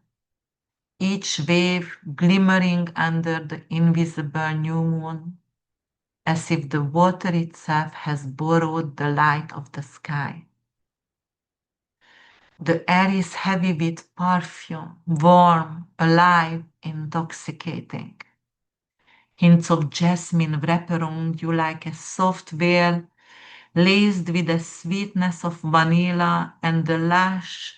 each wave glimmering under the invisible new moon, as if the water itself has borrowed the light of the sky. The air is heavy with perfume, warm, alive, intoxicating. Hints of jasmine wrap around you like a soft veil, laced with the sweetness of vanilla and the lush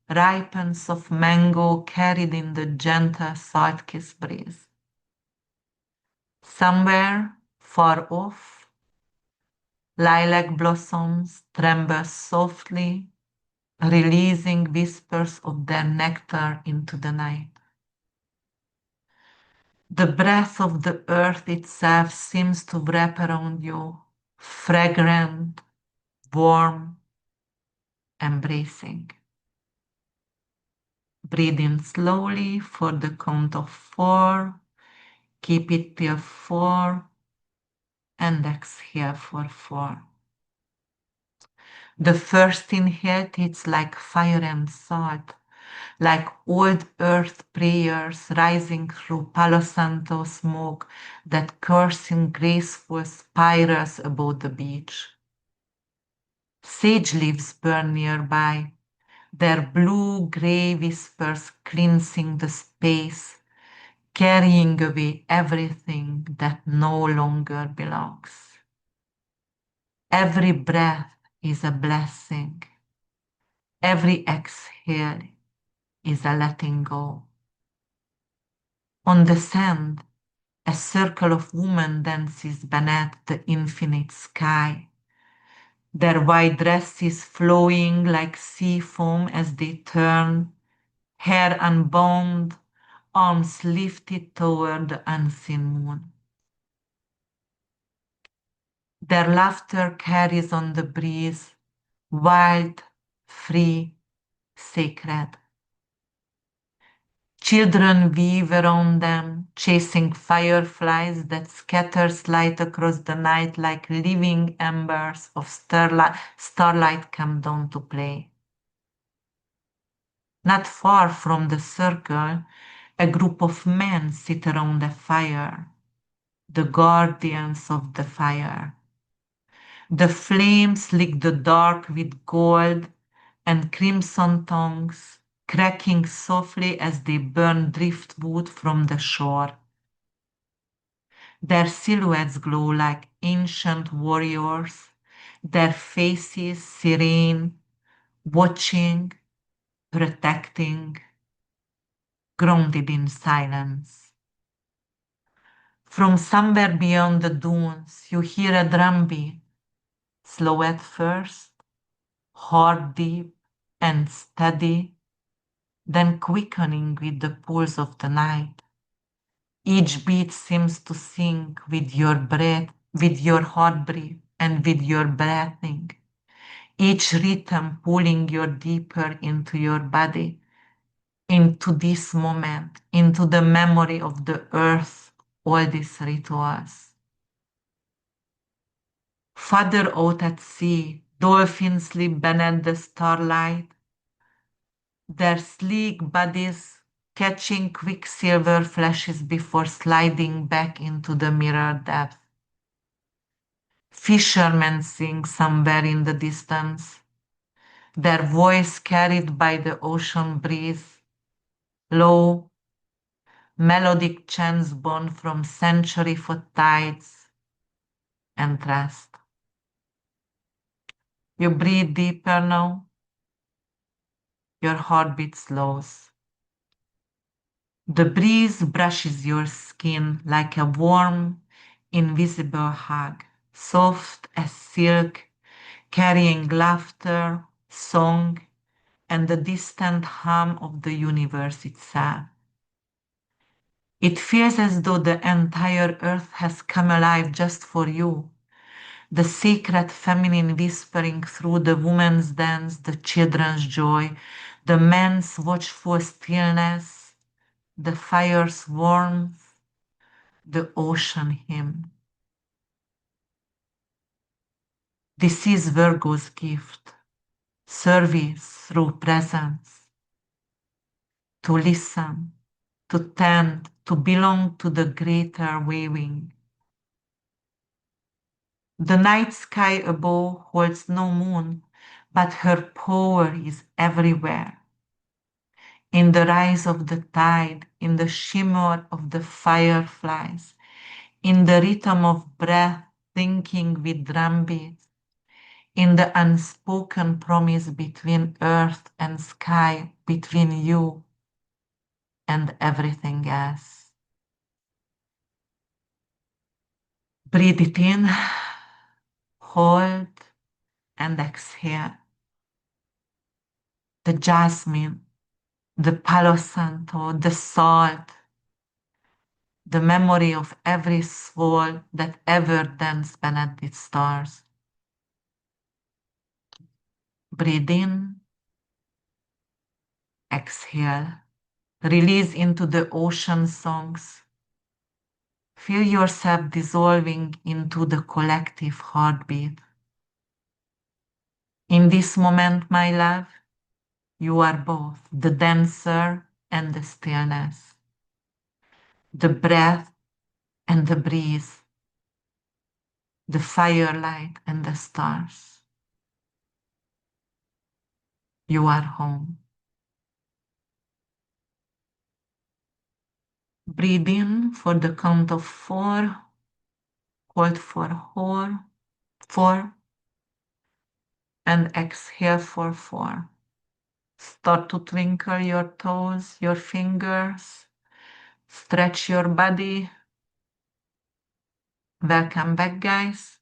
ripens of mango carried in the gentle salt-kissed breeze. Somewhere far off, lilac blossoms tremble softly, releasing whispers of their nectar into the night. The breath of the earth itself seems to wrap around you, fragrant, warm, embracing. Breathe in slowly for the count of 4. Keep it till 4 and exhale for 4. The first inhale hits like fire and salt, like old earth prayers rising through Palo Santo smoke that curls in graceful spirals above the beach. Sage leaves burn nearby, their blue-gray whispers cleansing the space, carrying away everything that no longer belongs. Every breath is a blessing. Every exhale is a letting go. On the sand, a circle of women dances beneath the infinite sky, their white dresses flowing like sea foam as they turn, hair unbound, arms lifted toward the unseen moon. Their laughter carries on the breeze, wild, free, sacred. Children weave around them, chasing fireflies that scatters light across the night like living embers of starlight come down to play. Not far from the circle, a group of men sit around a fire, the guardians of the fire. The flames lick the dark with gold and crimson tongues, cracking softly as they burn driftwood from the shore. Their silhouettes glow like ancient warriors, their faces serene, watching, protecting, grounded in silence. From somewhere beyond the dunes, you hear a drumbeat, slow at first, heart deep and steady, then quickening with the pulse of the night. Each beat seems to sync with your breath, with your heartbeat, and with your breathing. Each rhythm pulling you deeper into your body, into this moment, into the memory of the earth, all these rituals. Farther out at sea, dolphins sleep beneath the starlight, their sleek bodies catching quicksilver flashes before sliding back into the mirror depth. Fishermen sing somewhere in the distance, their voice carried by the ocean breeze, low, melodic chants born from century-foot tides and trust. You breathe deeper now, your heartbeat slows. The breeze brushes your skin like a warm, invisible hug, soft as silk, carrying laughter, song, and the distant hum of the universe itself. It feels as though the entire earth has come alive just for you. The sacred feminine whispering through the woman's dance, the children's joy, the men's watchful stillness, the fire's warmth, the ocean hymn. This is Virgo's gift, service through presence, to listen, to tend, to belong to the greater waving. The night sky above holds no moon, but her power is everywhere. In the rise of the tide, in the shimmer of the fireflies, in the rhythm of breath thinking with drumbeats, in the unspoken promise between earth and sky, between you and everything else. Breathe it in, hold, and exhale. The jasmine, the Palo Santo, the salt, the memory of every soul that ever danced beneath its stars. Breathe in, exhale, release into the ocean songs. Feel yourself dissolving into the collective heartbeat. In this moment, my love, you are both the dancer and the stillness, the breath and the breeze, the firelight and the stars. You are home. Breathe in for the count of 4, hold for 4, and exhale for 4. Start to twinkle your toes, your fingers, stretch your body. Welcome back, guys.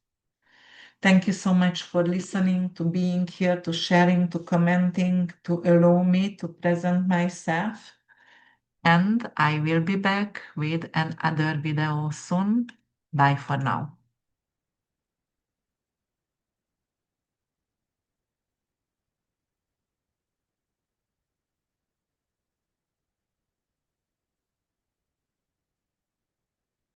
Thank you so much for listening, to being here, to sharing, to commenting, to allow me to present myself. And I will be back with another video soon. Bye for now.